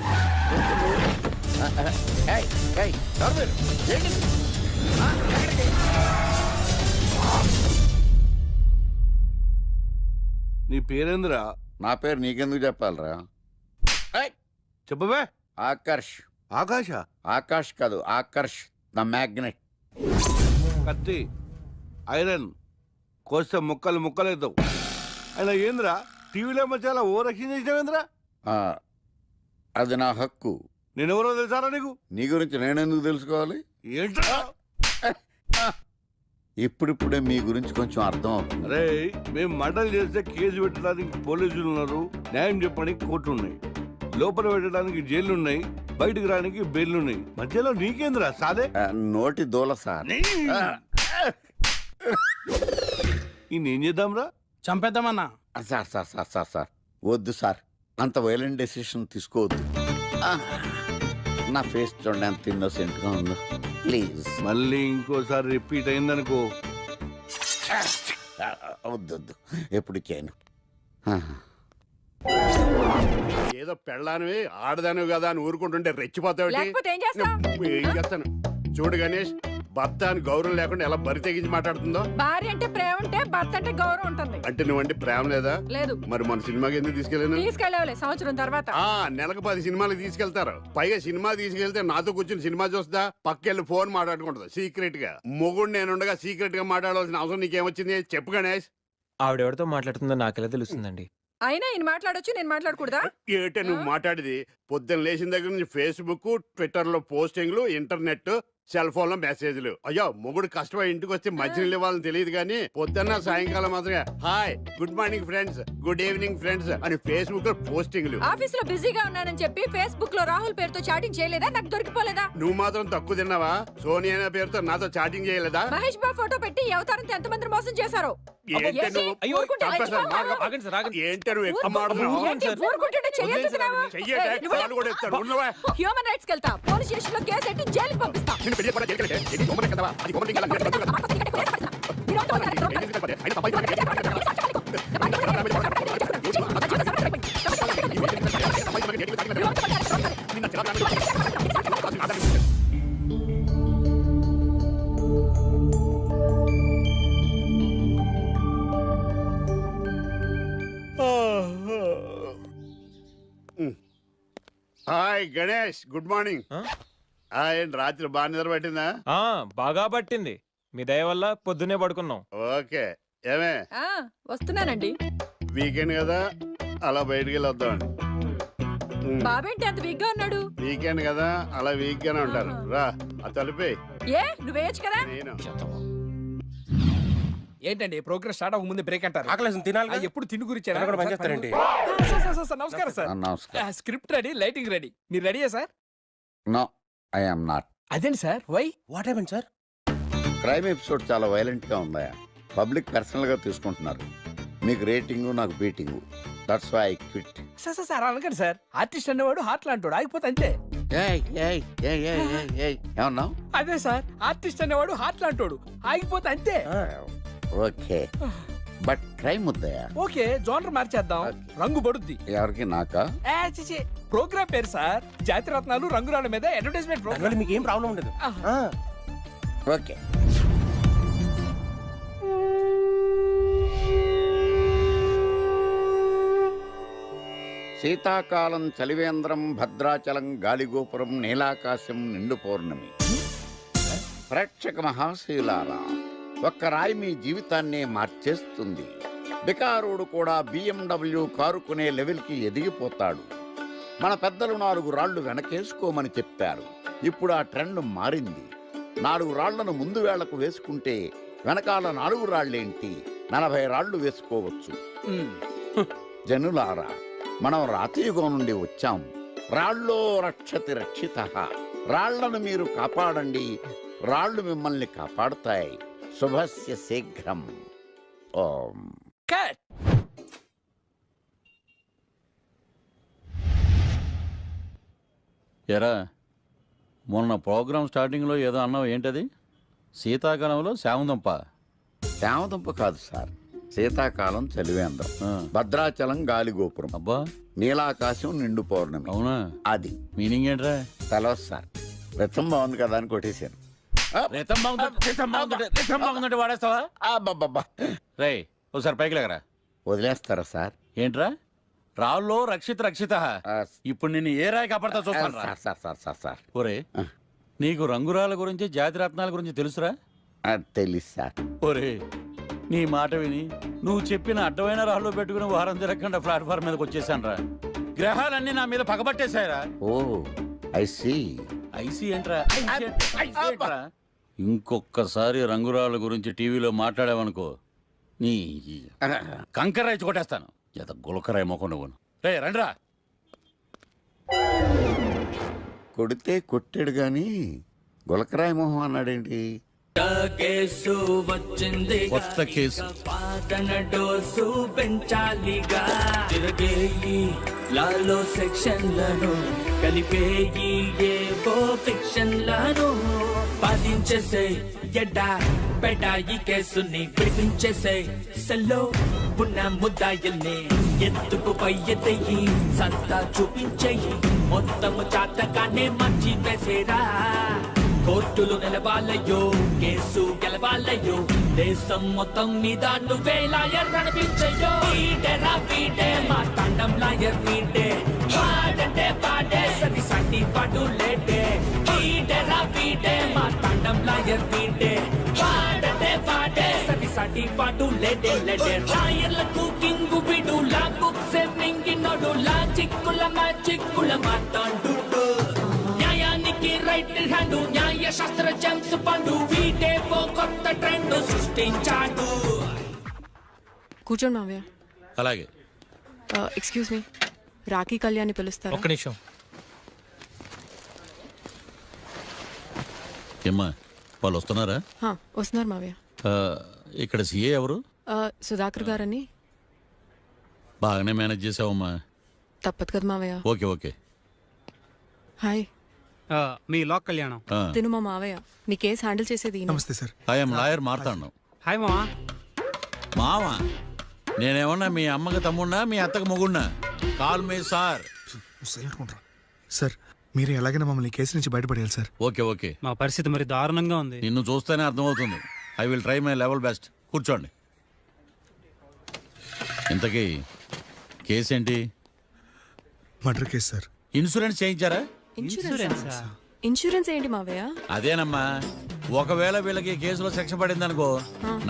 నీ పేరేందిరా? నా పేరు నీకెందుకు చెప్పాలరా? చెప్పవే. ఆకర్ష్. ఆకాశ? ఆకాష్ కాదు, ఆకర్ష్ ద మ్యాగ్నెట్. కత్తి, ఐరన్ కోస్తే ముక్కలు ముక్కలేద్దావు. అయినా ఏంద్రా టీవీలో మధ్య ఓ రక్షణ చేసినావేంద్రా? అది నా హక్కు. నేనెవరో తెలుసారా నీకు? నీ గురించి నేనెందుకు తెలుసుకోవాలి? ఏంట్రా? ఇప్పుడిప్పుడే మీ గురించి కొంచెం అర్థం అవుతుంది. అరే, మేము మర్డర్ చేస్తే కేసు పెట్టడానికి పోలీసులు ఉన్నారు, న్యాయం చెప్పడానికి కోర్టు ఉన్నాయి, లోపల పెట్టడానికి జైలు ఉన్నాయి, బయటకు రానికి బెయిల్ ఉన్నాయి. మధ్యలో నీకేంద్రా సాదే? నోటి దూల సార్. ఈయనేం చేద్దాంరా? చంపేద్దామన్నా. Sir sir sir sir sir వద్దు సార్, అంత వైలెంట్ డెసిషన్ తీసుకోవద్దు. నా ఫేస్ చూడండి ఎంత ఇన్నోసెంట్గా ఉందో. ప్లీజ్ మళ్ళీ ఇంకోసారి రిపీట్ అయిందనుకో. వద్దొద్దు, ఎప్పుడు చేయను. ఏదో పెళ్ళానివి ఆడదానివి కదా అని ఊరుకుంటుంటే రెచ్చిపోతావు. లేకపోతే ఏం చేస్తావ్? ఏం చేస్తాను చూడు గణేష్, భర్త అని గౌరవం లేకుండా ఎలా బరి తెగించి మాట్లాడుతుందో. భార్య అంటే ప్రేమ ఉంటే భర్త అంటే గౌరవం ఉంటుంది. అంటే నువ్వంటే ప్రేమ లేదా? లేదు. మరి మన సినిమాకి ఎందుకు తీసుకెళ్ళాను? తీసుకెళ్ళవలే సంవత్సరం తర్వాత. నెలకు 10 సినిమాలకు తీసుకెళ్తారు. పైగా సినిమా తీసుకెళ్తే నాతో కూర్చుని సినిమా చూస్తా, పక్కెళ్ళి ఫోన్ మాట్లాడుకుంటుంది సీక్రెట్ గా. మొగుడు నేనుండగా సీక్రెట్ గా మాట్లాడాల్సిన అవసరం నీకేమొచ్చింది చెప్పు గణేష్. ఆవిడెవరితో మాట్లాడుతుందో నాకెలా తెలుస్తుందండి? అయినా ఈయన మాట్లాడొచ్చు, నేను మాట్లాడకూడదా? ఏటే నువ్వు మాట్లాడేది? పొద్దున్న లేచిన దగ్గర నుంచి ఫేస్బుక్, ట్విట్టర్ లో పోస్టింగ్లు, ఇంటర్నెట్, సెల్ ఫోన్ లో మెసేజ్లు. అయ్యో మొగుడు కష్టమై ఇంటికి వస్తే మంచినీళ్ళు ఇవ్వాలని తెలియదు కానీ పొద్దున్న సాయంకాలం మాత్రమే hi good morning friends, good evening friends అని ఫేస్బుక్ లో పోస్టింగ్లు. ఆఫీస్ లో బిజీగా ఉన్నానని చెప్పి ఫేస్బుక్ లో రాహుల్ పేరుతో చాటింగ్ చేయలేదా? నాకు దొరికిపోలేదా? నువ్వు మాత్రం తక్కువ తిన్నావా? సోనియా అనే పేరుతో నాతో చాటింగ్ చేయలేదా? మహేష్ బాబు ఫోటో పెట్టి ఈ అవతారంతో ఎంతమంది మోసం చేశారో. ఏంటి నువ్వు? అయ్యో, చంపేస్తాను. ఆగండి సార్, ఆగండి. ఏంటి నువ్వు ఎక్కువ మాట్లాడుతున్నావు? చెయ్యటే కాలు కూడా ఎత్తాను. ఉన్నవా? హ్యూమన్ రైట్స్ వెళ్తా, పోలీస్ స్టేషన్ లో కేసు ఎట్టి జైలుకి పంపిస్తా. నిన్ను పెళ్లి కూడా జైలుకి వెళ్ళే. ఇది గవర్నమెంట్ కదా? అది గవర్నమెంట్ కదా? Hi Ganesh, good morning. ఏంటి రాత్రి బాగా నిద్ర పట్టిందా? బాగా పట్టింది. మీ దయ వల్ల పొద్దునే పడుకున్నాం. ఓకే. ఏమే వస్తున్నానండి. వీకెండ్ కదా, అలా బయటికి వెళ్ళి వద్దామండి. బాబేంటి అంత వీక్ గా ఉన్నాడు? వీకెండ్ కదా, అలా వీక్ గానే ఉంటారు. రా ఆ తలిపే. ఏ నువ్వేయచ్చు కదా? నేను ఏంటండి ప్రోగ్రెస్ స్టార్ట్ అవ్వక ముందు బ్రేక్ అంటారు? ఆకలేసం తినాలి కదా? ఎప్పుడు తిని గురించి తినడం కూడా పనిచేస్తారేంటి? నమస్కారం సార్. నమస్కారం. Script ready, lighting ready. మీరు రెడీయా sir? No, I am not. అదేంటి sir, why? What happen sir? Crime episode చాలా వైలెంట్ గా ఉందా? పబ్లిక్ పర్సనల్ గా తీసుకుంటున్నారు. మీకు రేటింగ్, నాకు beating. That's why I quit. Sir అనకండి సార్. ఆర్టిస్ట్ అనేవాడు హార్ట్ లాంటాడు, ఆగిపోతే అంతే. ఏమన్నావు? అదే సార్, ఆర్టిస్ట్ అనేవాడు హార్ట్ లాంటాడు, ఆగిపోతే అంతే. ఓకే, బట్ క్రైమ్ వద్దయా? ఓకే, జోనర్ మార్చేద్దాం. రంగు పడుద్ది. ఎవరికి? నాకా? ప్రోగ్రామ్ పేరు సార్ జాతి రత్నాలు రంగురాళ్ళ మీద అడ్వర్టైజ్మెంట్ ప్రోగ్రామ్. దానివల్ల మీకు ఏం ప్రాబ్లం ఉండదు. ఓకే. శీతాకాలం చలివేంద్రం, భద్రాచలం గాలిగోపురం, నీలాకాశం, నిండు పౌర్ణమి. ప్రేక్షక మహాశీలారా, ఒక్క రాయి మీ జీవితాన్నే మార్చేస్తుంది. బికారోడు కూడా BMW కారు కొనే లెవెల్కి ఎదిగిపోతాడు. మన పెద్దలు 4 రాళ్లు వెనకేసుకోమని చెప్పారు. ఇప్పుడు ఆ ట్రెండ్ మారింది. 4 రాళ్లను ముందు వేళ్లకు వేసుకుంటే వెనకాల 4 రాళ్లేంటి 40 రాళ్లు వేసుకోవచ్చు. జనులారా, మనం రాతియుగం నుండి వచ్చాం. రాళ్ళో రక్షతి రక్షితః. రాళ్లను మీరు కాపాడండి, రాళ్లు మిమ్మల్ని కాపాడుతాయి. శుభస్య శీఘ్రం. ఓం. కట్. ఎరా, మొన్న ప్రోగ్రామ్ స్టార్టింగ్లో ఏదో అన్నావు, ఏంటది? శీతాకాలంలో శామదుంప. శామదుంప కాదు సార్, శీతాకాలం చలివేంద్రం, భద్రాచలం గాలిగోపురం, అబ్బా, నీలాకాశం, నిండు పౌర్ణమి. అవునా? అది మీనింగ్ ఏంట్రా? తెలవదు సార్. రతం బాగుంది కదా అని కొట్టేశాను. రితం బాగుందంటే వాడేస్తావా? అబ్బబ్బబ్బా. రే, ఒకసారి పైకి లేకరా. వదిలేస్తారా సార్? ఏంట్రా? రాళ్ళో రక్షిత రక్షిత. ఇప్పుడు నిన్ను ఏ రాయి కాపాడతా చూస్తాను. Sir sir sir sir sir ఒరే, నీకు రంగురాల గురించి, జాతి రత్నాల గురించి తెలుసురా? తెలీదు సార్. ఒరే, నీ మాట విని నువ్వు చెప్పిన అడ్డమైన రాళ్ళు పెట్టుకుని వారం తిరగకుండా ప్లాట్ఫామ్ మీదకి వచ్చేసాను రా. గ్రహాలన్నీ నా మీద పగబట్టేశాయరా. ఓ, ఐ సీ. ఐసీ ఏంట్రా? ఇంకొకసారి రంగురాళ్ళ గురించి టీవీలో మాట్లాడావనుకో, నీ కంకర్రాయి కొట్టేస్తాను. ఎంత గులకరాయి మొక్క నువ్వు. రే రండ్రా. కొడితే కొట్టాడు గాని గులకరాయి మొహం అన్నాడేంటి? కేసు వచ్చింది, కొత్త కేసు. డోసు పెంచాలిగా. తిరగేయి లాలో సెక్షన్లను, కలిపేయి ఏవో ఫిక్షన్లను. బాధించేసే ఎడ్డా బెడా ఈ కేసుని విడిపించేసే. సెల్లో ఉన్న ముద్దాయిల్ని ఎత్తుకు పై ఎత్తయి, సత్తా చూపించేయి. మొత్తము చాతకానే మంచి వేసేరా. కోర్టులు నిలవాలయ్యో, కేసు గెలవాలయ్యో. దేశం మొత్తం మీద నువ్వే లాయర్ నడిపించయ్యో. వీడేరా వీడే మా తండం లాయర్ వీడే. పాడంటే పాడే సరి సాటి పాటు లేడే. వీడేరా వీడే మా తండం లాయర్ వీడే. పాడంటే పాడే సరి సాటి పాటు లేడే లేడే. లాయర్లకు కింగు విడు, లా బుక్స్ మింగినోడు, లా చిక్కుల మా చిక్కుల మాతాడు. న్యాయానికి రైట్ హ్యాండ్ న్యాయ శాస్త్ర జేమ్స్ పండు వీటే ఓ కొత్త ట్రెండ్ సృష్టించాడు. కూర్చోండి మావయ్య. అలాగే. ఎక్స్క్యూజ్ మీ, రాఖీ కళ్యాణ్ పిలుస్తారా? ఒక్క నిమిషం. ఏమ్మా వాళ్ళు వస్తున్నారా? వస్తున్నారు మావయ్య. ఇక్కడ సీఏ ఎవరు? సుధాకర్ గారని. బాగానే మేనేజ్ చేసావమ్మా. తప్పదు కదా మావయ్య. Okay okay. హాయ్. మీ లోక్ కళ్యాణం. తిను మా మావయ్య. మీ కేసు హ్యాండిల్ చేసేది ఈయన. నమస్తే సార్. ఐఎమ్ లాయర్ మాట్లాడను. హాయ్ మావా. మావా నేనేమన్నా మీ అమ్మకి తమ్ముడినా మీ అత్తకు మొగుడినా? కాల్ మీ సార్. సార్ మీరు ఎలాగైనా మమ్మల్ని కేసు నుంచి బయటపడేయాలి సార్. Okay okay. మా పరిస్థితి మరి దారుణంగా ఉంది. నిన్ను చూస్తేనే అర్థమవుతుంది. I will try my level best. కూర్చోండి. ఇంతకీ కేసు ఏంటి? Murder case sir. ఇన్సూరెన్స్ చేయించారా? ఇన్సూరెన్స్ ఏంటి మావయ్య? అదేనమ్మా, ఒకవేళ వీళ్ళకి కేసులో శిక్ష పడిందనుకో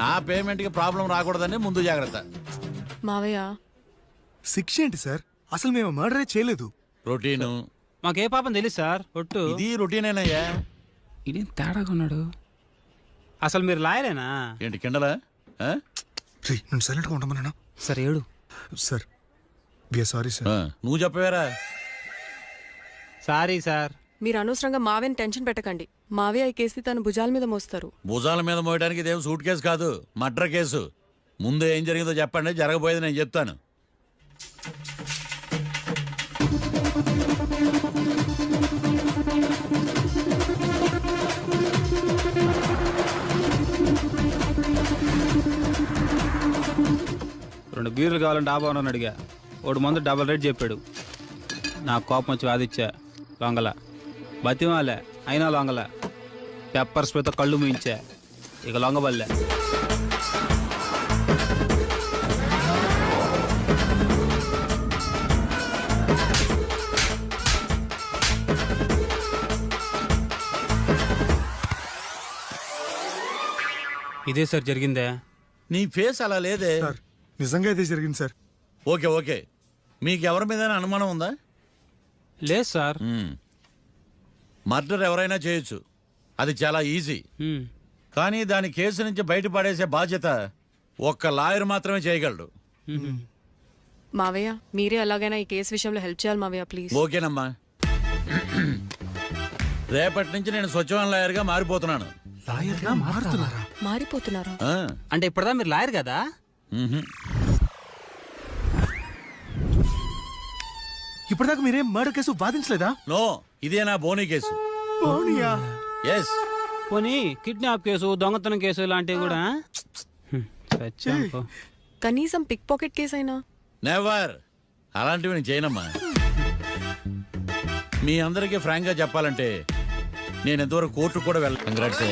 నా పేమెంట్ కి ప్రాబ్లం రాకూడదని ముందు జాగ్రత్త. మావయ్య శిక్ష ఏంటి సార్? అసలు మేము మర్డరే చేయలేదు. రొటీను. మాకే పాపం తెలుసు సార్. ఒట్టు ఇది రొటీనేనయ్యా. ఇదేం తేడాగా ఉన్నాడు. అసలు మీరు లాయరేనా? ఏంటి కిండలా? నేను సైలెంట్గా ఉంటామన్నా. సార్ ఏడు సార్. Sorry sir. నువ్వు చెప్పవేరా? Sorry sir. మీరు అనవసరంగా మావయ్యని టెన్షన్ పెట్టకండి. మావయ్య ఈ కేసు తన భుజాల మీద మోస్తారు. భుజాల మీద మోయడానికి ఇదేం సూట్ కేసు కాదు, మర్డర్ కేసు. ముందు ఏం జరిగిందో చెప్పండి, జరగబోయేది నేను చెప్తాను. రెండు బీర్లు కావాలని డాబా అని అడిగా. ఒకడు మందు డబల్ రేట్ చెప్పాడు. నాకు కోపం వచ్చి వాదిచ్చా. లొంగల బతిమాలే, అయినా లొంగల. పెప్పర్ స్ప్రేతో కళ్ళు మూయించా. ఇక లొంగబల్లే. ఇదే సార్ జరిగిందే. నీ ఫేస్ అలా లేదే. నిజంగా ఇదే జరిగింది సార్. Okay okay. మీకు ఎవరి మీద అనుమానం ఉందా? లేదు సార్. మర్డర్ ఎవరైనా చేయొచ్చు, అది చాలా ఈజీ. కానీ దాని కేసు నుంచి బయటపడేసే బాధ్యత ఒక్క లాయర్ మాత్రమే చేయగలడు. మావయ్య మీరే ఎలాగైనా ఈ కేసు విషయంలో హెల్ప్ చేయాలి మావయ్య ప్లీజ్. ఓకేనమ్మా. రేపటి నుంచి నేను స్వచ్ఛమైన లాయర్గా మారిపోతున్నాను. మారిపోతున్నారా? అంటే ఇప్పుడుదా మీరు లాయర్ కదా? ఇప్పటిదాకా మీరేం మర్డర్ కేసు వాదించలేదా? నో, ఇదే నా బోనీ కేసు. ఎస్. పోనీ కిడ్నాప్ కేసు, దొంగతనం కేసు ఇలాంటివి కూడా. కనీసం పిక్ పాకెట్ కేసు అయినా? నెవర్. అలాంటివి నేను చేయనమ్మా. మీ అందరికీ ఫ్రాంక్ గా చెప్పాలంటే నేను ఎంతవరకు కోర్టు కూడా వెళ్ళ. Congrats.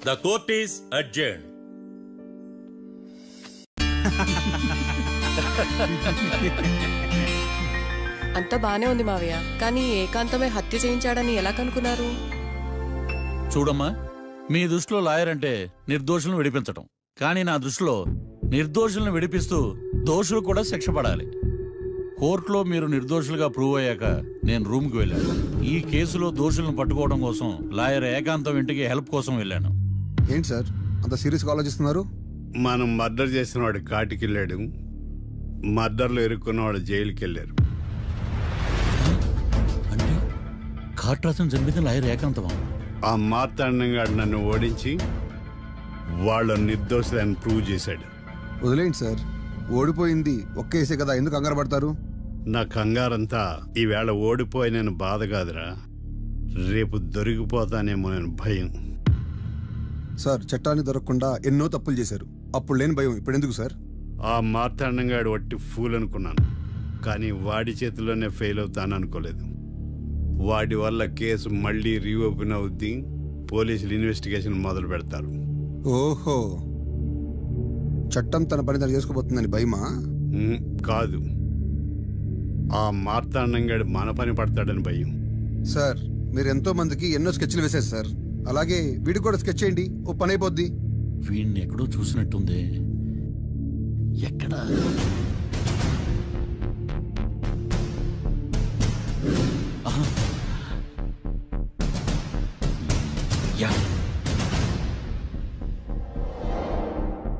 The court is adjourned. అంతా బానే ఉంది మావయ్య, కానీ ఏకాంతమే హత్య చేయించాడని ఎలా కనుక్కున్నారు? చూడమ్మా, మీ దృష్టిలో లాయర్ అంటే నిర్దోషులను విడిపించటం, కానీ నా దృష్టిలో నిర్దోషులను విడిపిస్తూ దోషులు కూడా శిక్ష పడాలి. కోర్టులో మీరు నిర్దోషులుగా ప్రూవ్ అయ్యాక నేను రూమ్కి వెళ్ళాను. ఈ కేసులో దోషులను పట్టుకోవడం కోసం లాయర్ ఏకాంతం ఇంటికి హెల్ప్ కోసం వెళ్ళాను. ఏంటి సార్ అంత సీరియస్గా ఆలోచిస్తున్నారు? మనం మర్డర్ చేసిన వాడు కాటికి వెళ్ళాడు, మర్డర్లో ఇరుక్కున్న వాడు జైలుకి వెళ్ళారు. అంటే కాట్రాసం చంపితే లాయర్ ఏకాంతమా? ఆ మార్తాండంగాడు నన్ను ఓడించి వాళ్ళ నిర్దోషులని ప్రూవ్ చేశాడు. వదిలేండి సార్, ఓడిపోయింది ఒక్కేసే కదా, ఎందుకు కంగారు పడతారు? నా కంగారంతా ఈవేళ ఓడిపోయి నేను బాధ కాదురా, రేపు దొరికిపోతానేమో నేను భయం. సార్ చట్టాన్ని దొరకకుండా ఎన్నో తప్పులు చేశారు, అప్పుడు లేని భయం ఇప్పుడు ఎందుకు సార్? ఆ మార్తాండంగాడు వట్టి ఫూల్ అనుకున్నాను, కానీ వాడి చేతిలోనే ఫెయిల్ అవుతాను అనుకోలేదు. వాడి వల్ల కేసు మళ్ళీ రీఓపెన్ అవుద్ది, పోలీసులు ఇన్వెస్టిగేషన్ మొదలు పెడతారు. ఓహో, చట్టం తన పని తను చేసుకోబోతుందని భయమా? కాదు, ఆ మార్తాండంగాడు మన పని పడతాడని భయం. సార్ మీరు ఎంతో మందికి ఎన్నో స్కెచ్లు వేశారు సార్, అలాగే వీడికి కూడా స్కెచ్ చేయండి, ఓ పని అయిపోద్ది. వీడిని ఎక్కడో చూసినట్టుంది. ఎక్కడా?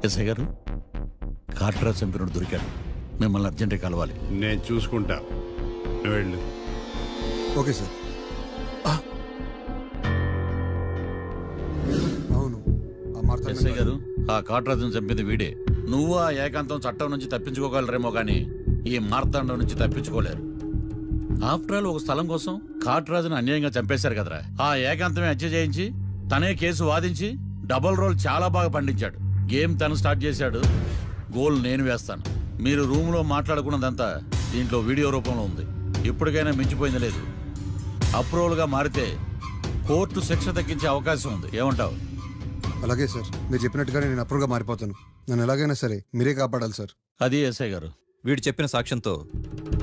ఎస్ఐ గారు కాట్రా చంపినోడు దొరికాడు, మిమ్మల్ని అర్జెంటుగా కలవాలి. నేను చూసుకుంటా, నువ్వు వెళ్ళు. Okay sir. అవును, ఆ మార్తాండం ఎస్ఐ గారు, ఆ కాట్రాజును చంపింది వీడే. నువ్వు ఆ ఏకాంతం చట్టం నుంచి తప్పించుకోగలరేమో కానీ ఈ మార్తాండం నుంచి తప్పించుకోలేరు. ఆఫ్టర్ ఆల్ ఒక స్థలం కోసం కాట్రాజును అన్యాయంగా చంపేశారు కదరా. ఆ ఏకాంతమే హత్య చేయించి తనే కేసు వాదించి డబుల్ రోల్ చాలా బాగా పండించాడు. గేమ్ తను స్టార్ట్ చేశాడు, గోల్ నేను వేస్తాను. మీరు రూమ్లో మాట్లాడుకున్నదంతా దీంట్లో వీడియో రూపంలో ఉంది. ఇప్పటికైనా మించిపోయింది లేదు. అప్రూవల్గా మారితే కోర్టు శిక్ష తగ్గించే అవకాశం ఉంది. ఏమంటావు? అలాగే సార్, మీరు చెప్పినట్టుగానే నేను అప్రూవ్గా మారిపోతాను. నన్ను ఎలాగైనా సరే మీరే కాపాడాలి సార్. అది ఎస్ఐ గారు. వీడు చెప్పిన సాక్ష్యంతో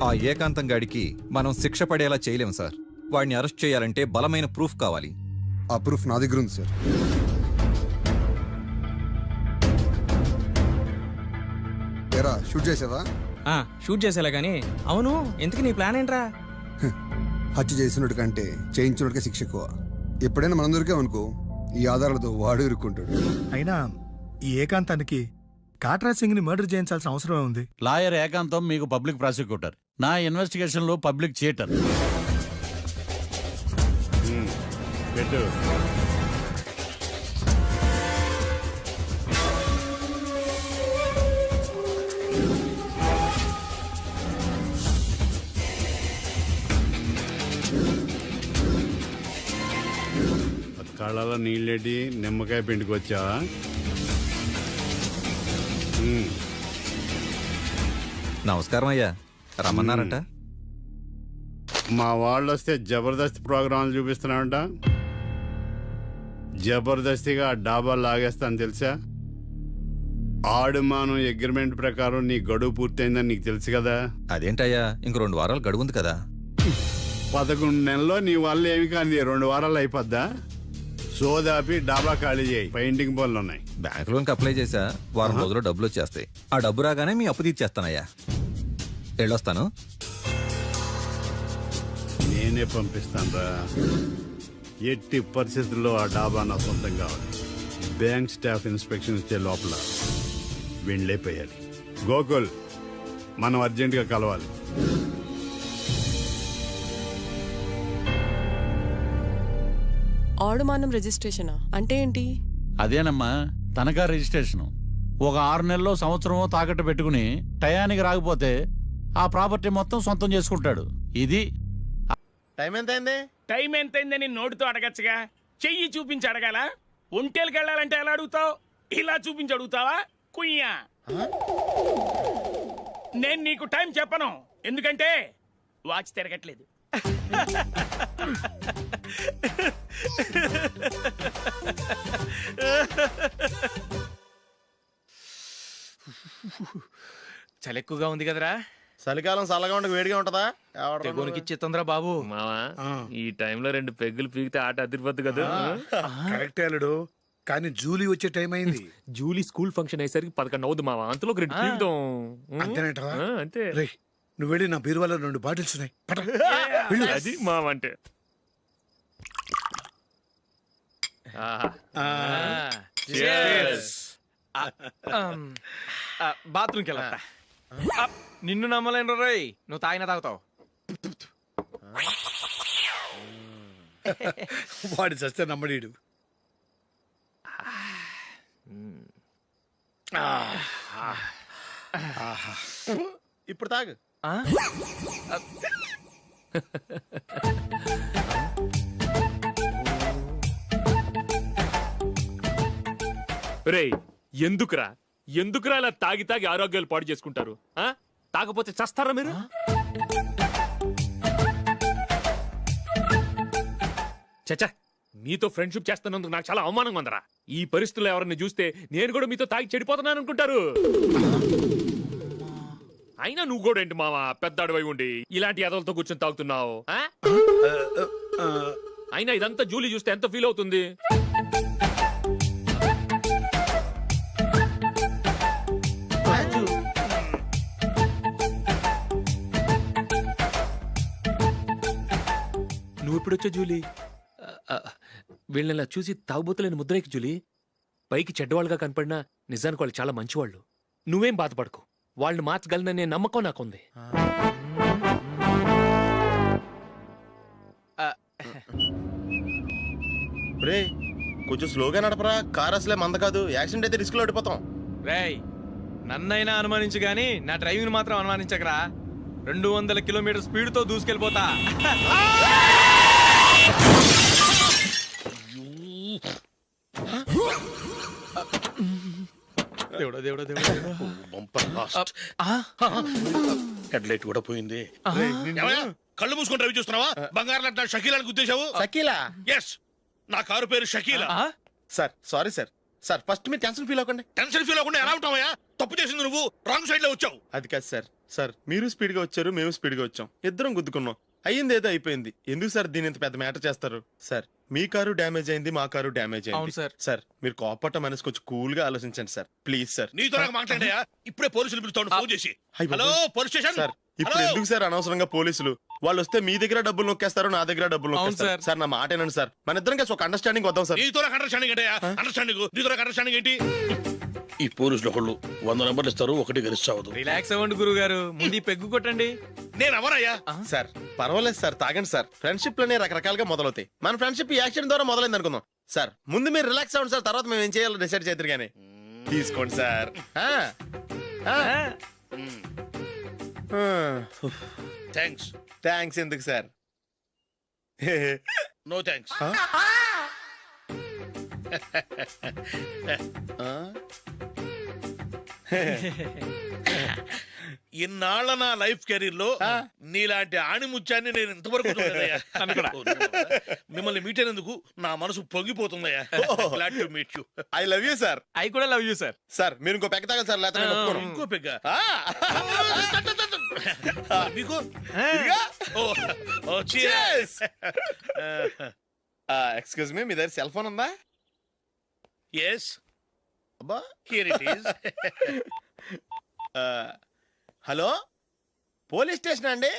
ఆ ఏకాంతం గాడికి మనం శిక్ష పడేలా చేయలేం సార్. వాడిని అరెస్ట్ చేయాలంటే బలమైన ప్రూఫ్ కావాలి. ఆ ప్రూఫ్ నా దగ్గర ఉంది సార్. ఏరా, షూట్ చేసావా? షూట్ చేసేలా గానీ, అవును ఎందుకు నీ ప్లాన్ ఏంట్రా? హత్య చేసినట్టు కంటే చేయించినట్టుగా శిక్ష ఎక్కువ. ఎప్పుడైనా మనం దొరికామనుకో, ఈ ఆధారాలతో వాడు ఇరుక్కుంటాడు. అయినా ఈ ఏకాంతానికి కాట్రాజ్ సింగ్ ని మర్డర్ చేయించాల్సిన అవసరం ఉంది. లాయర్ ఏకాంతం మీకు పబ్లిక్ ప్రాసిక్యూటర్, నా ఇన్వెస్టిగేషన్ లో పబ్లిక్ చీటర్. పెట్టు. కళ్ళలో నీళ్ళేటి నిమ్మకాయ పిండికి వచ్చావా? నమస్కారం అయ్యా, రమ్మన్నారంట. మా వాళ్ళు వస్తే జబర్దస్త్ ప్రోగ్రాంలు చూపిస్తున్నావంట. జబర్దస్తిగా ఆ డాబా లాగేస్తాను తెలుసా? ఆడుమానం అగ్రిమెంట్ ప్రకారం నీ గడువు పూర్తయిందని నీకు తెలుసు కదా. అదేంటయ్యా, ఇంక 2 వారాలు గడువుంది కదా. 11 నెలల్లో నీ వల్ల ఏమి కానీ 2 వారాలు అయిపోద్దా? సోదాపి డాబా ఖాళీ చేయి, పెయింటింగ్ పనులు ఉన్నాయి. బ్యాంక్ లోన్కి అప్లై చేశా, వారం రోజుల్లో డబ్బులు వచ్చేస్తాయి. ఆ డబ్బు రాగానే మీ అప్పు తీర్చేస్తానయ్యా. వెళ్ళొస్తాను. నేనే పంపిస్తాను రా. ఎట్టి పరిస్థితుల్లో ఆ డాబా నా సొంతం కావాలి. బ్యాంక్ స్టాఫ్ ఇన్స్పెక్షన్ ఇచ్చే లోపల వెళ్ళిపోయాలి. గోకుల్, మనం అర్జెంటుగా కలవాలి. ఆడుమానం రిజిస్ట్రేషనా అంటే ఏంటి? అదేనమ్మా తనఖా రిజిస్ట్రేషన్. ఒక 6 నెలల్లో సంవత్సరమో తాకట్టు పెట్టుకుని టయానికి రాకపోతే ఆ ప్రాపర్టీ మొత్తం సొంతం చేసుకుంటాడు. ఇది టైం ఎంతైంది? టైం ఎంతైందని నోటితో అడగచ్చుగా, చెయ్యి చూపించి అడగాల? ఒంటేలకు వెళ్ళాలంటే ఎలా అడుగుతావు? ఇలా చూపించి అడుగుతావా? కుయ్యా, నేను నీకు టైం చెప్పను, ఎందుకంటే వాచ్ తిరగట్లేదు. చలి ఎక్కువగా ఉంది కదరా. చలికాలం చల్లగా ఉండక వేడిగా ఉంటదా? తెగోనికి ఇచ్చేతుందిరా బాబు. మావా, ఈ టైంలో 2 పెగ్గులు పీకితే ఆట అదిరిపోద్దు కదా. కరెక్ట్ అల్లుడు, కానీ జూలీ వచ్చే టైం అయింది. జూలీ స్కూల్ ఫంక్షన్ అయ్యేసరికి 11 అవుద్ది మావా, అంతలో 2 పీకుదాం. అంతేనేటవా? అంతే. రేయ్, నువ్వు వెళ్ళి నా బీరువాలో 2 బాటిల్స్ ఉన్నాయి, పట. అది మావా అంటే. బాత్రూమ్కి వెళ్ళా. నిన్ను నమ్మలేను రోయ్, నువ్వు తాగినా తాగుతావు. వాడి చస్తే నమ్మడీడు. ఇప్పుడు తాగు. రేయ్, ఎందుకురా ఇలా తాగి తాగి ఆరోగ్యాలు పాడు చేసుకుంటారు? తాగపోతే చస్తారా మీరు? చచ్చా, మీతో ఫ్రెండ్షిప్ చేస్తున్నందుకు నాకు చాలా అవమానంగా ఉందరా. ఈ పరిస్థితుల్లో ఎవరిని చూస్తే నేను కూడా మీతో తాగి చెడిపోతున్నాను అనుకుంటారు. అయినా నువ్వు కూడా ఏంటి మావా, పెద్ద అడవై ఉండి ఇలాంటి ఎదలతో కూర్చొని తాగుతున్నావు? అయినా ఇదంతా జూలీ చూస్తే ఎంత ఫీల్ అవుతుంది? నువ్వు ఎప్పుడొచ్చా జూలీ? వీళ్ళని చూసి తాగుబోతులేని ముద్రేకి జూలీ. పైకి చెడ్డవాళ్ళుగా కనపడినా నిజానికి వాళ్ళు చాలా మంచివాళ్ళు. నువ్వేం బాధపడకు, వాళ్ళని మార్చగలననే నమ్మకం నాకుంది. రే కొంచెం స్లోగా నడపరా, కార్ అసలే మంద కాదు, యాక్సిడెంట్ అయితే రిస్క్ లో ఓడిపోతాం. రేయ్, నన్నైనా అనుమానించు గాని నా డ్రైవింగ్ మాత్రం అనుమానించకరా. 200 కిలోమీటర్ స్పీడ్ తో దూసుకెళ్ళిపోతా. దేవుడా దేవుడా దేవుడా. హెడ్ లైట్ కూడా పోయింది. ఏమయ్యా, కళ్ళు మూసుకొని రవి చూస్తున్నావా? బంగారం లాంటి నా షకీలాని గుద్దేశావు. షకీలా? ఎస్, నా కారు పేరు Shakeela. Sir sorry sir. Sir first మీరు టెన్షన్ ఫీల్ అవ్వకండి. టెన్షన్ ఫీల్ అవ్వకుండా ఎలా ఉంటావయ్యా? తప్పు చేసింది నువ్వు, రాంగ్ సైడ్ లో వచ్చావు. అది కాదు సార్. సార్ మీరు స్పీడ్ గా వచ్చారు, మేము స్పీడ్ గా వచ్చాం, ఇద్దరం గుద్దుకున్నాం. అయ్యింది ఏదో అయిపోయింది. ఎందుకు సార్ దీని ఇంత పెద్ద మ్యాటర్ చేస్తారు? సార్ మీ కారు డ్యామేజ్ అయింది, మా కారు డ్యామేజ్ అయింది. అవును సార్. సార్ మీరు కోపట్ట మనసు కొంచెం కూల్ గా ఆలోచించండి సార్, ప్లీజ్ సార్. నీతో నాకు మాట్లాడాయా? ఇప్పుడే పోలీసులు పిలుస్తాను, ఫోన్ చేసి. అయ్ బాబోయ్. Hello police station. సార్ ఇప్పుడు ఎందుకు సార్ అనవసరంగా పోలీసులు? వాళ్ళు వస్తే మీ దగ్గర డబ్బులు నొక్కేస్తారు, నా దగ్గర డబ్బులు నొక్కేస్తారు. సార్ నా మాట ఏనండి సార్, మన ఇద్దరం కలిసి ఒక అండర్స్టాండింగ్ వద్దాం సార్. నీతో నాకు అండర్స్టాండింగ్ ఏంటయ్యా? అండర్స్టాండింగ్, నీతో నాకు అండర్స్టాండింగ్ ఏంటి? ఈ పోలీసులు ఒకళ్ళు 100 నెంబర్లు ఇస్తారు, ఒకటి గెలిచావదు. రిలాక్స్ అవ్వండి గురువు గారు, ముందు ఈ పెగ్గు కొట్టండి. నేను ఎవరయ్యా? సార్ పర్వాలేదు సార్, తాగండి సార్. ఫ్రెండ్షిప్ లోనే రకరకాలుగా మొదలవుతాయి. మన ఫ్రెండ్షిప్ ఈ యాక్సిడెంట్ ద్వారా మొదలైంది అనుకుందాం. సార్ ముందు మీరు రిలాక్స్ అవ్వండి సార్, తర్వాత మేము ఏం చేయాలో డిసైడ్ చేద్దరు కానీ. తీసుకోండి సార్. థ్యాంక్స్. థ్యాంక్స్ ఎందుకు సార్? No thanks. ఇన్నాళ్ళ నా లైఫ్ కెరీర్ లో నీలాంటి ఆణిముత్యాన్ని నేను ఇంతవరకు చూడలేదయ్యా. మిమ్మల్ని మీట్ అయినందుకు నా మనసు పొంగిపోతుందయ్యా. Glad to meet you. I love you sir. I కూడా లవ్ యూ సార్. సార్ మీరు ఇంకో పెక్క తాగండి సార్, లేకపోతే నేను ఒప్పుకోను. ఇంకో పెగ్గ మీకు? ఎక్స్క్యూజ్ మీ, మీ దగ్గర సెల్ ఫోన్ ఉందా? ఎస్, అబ్బా here it is. Hello, police station అండి.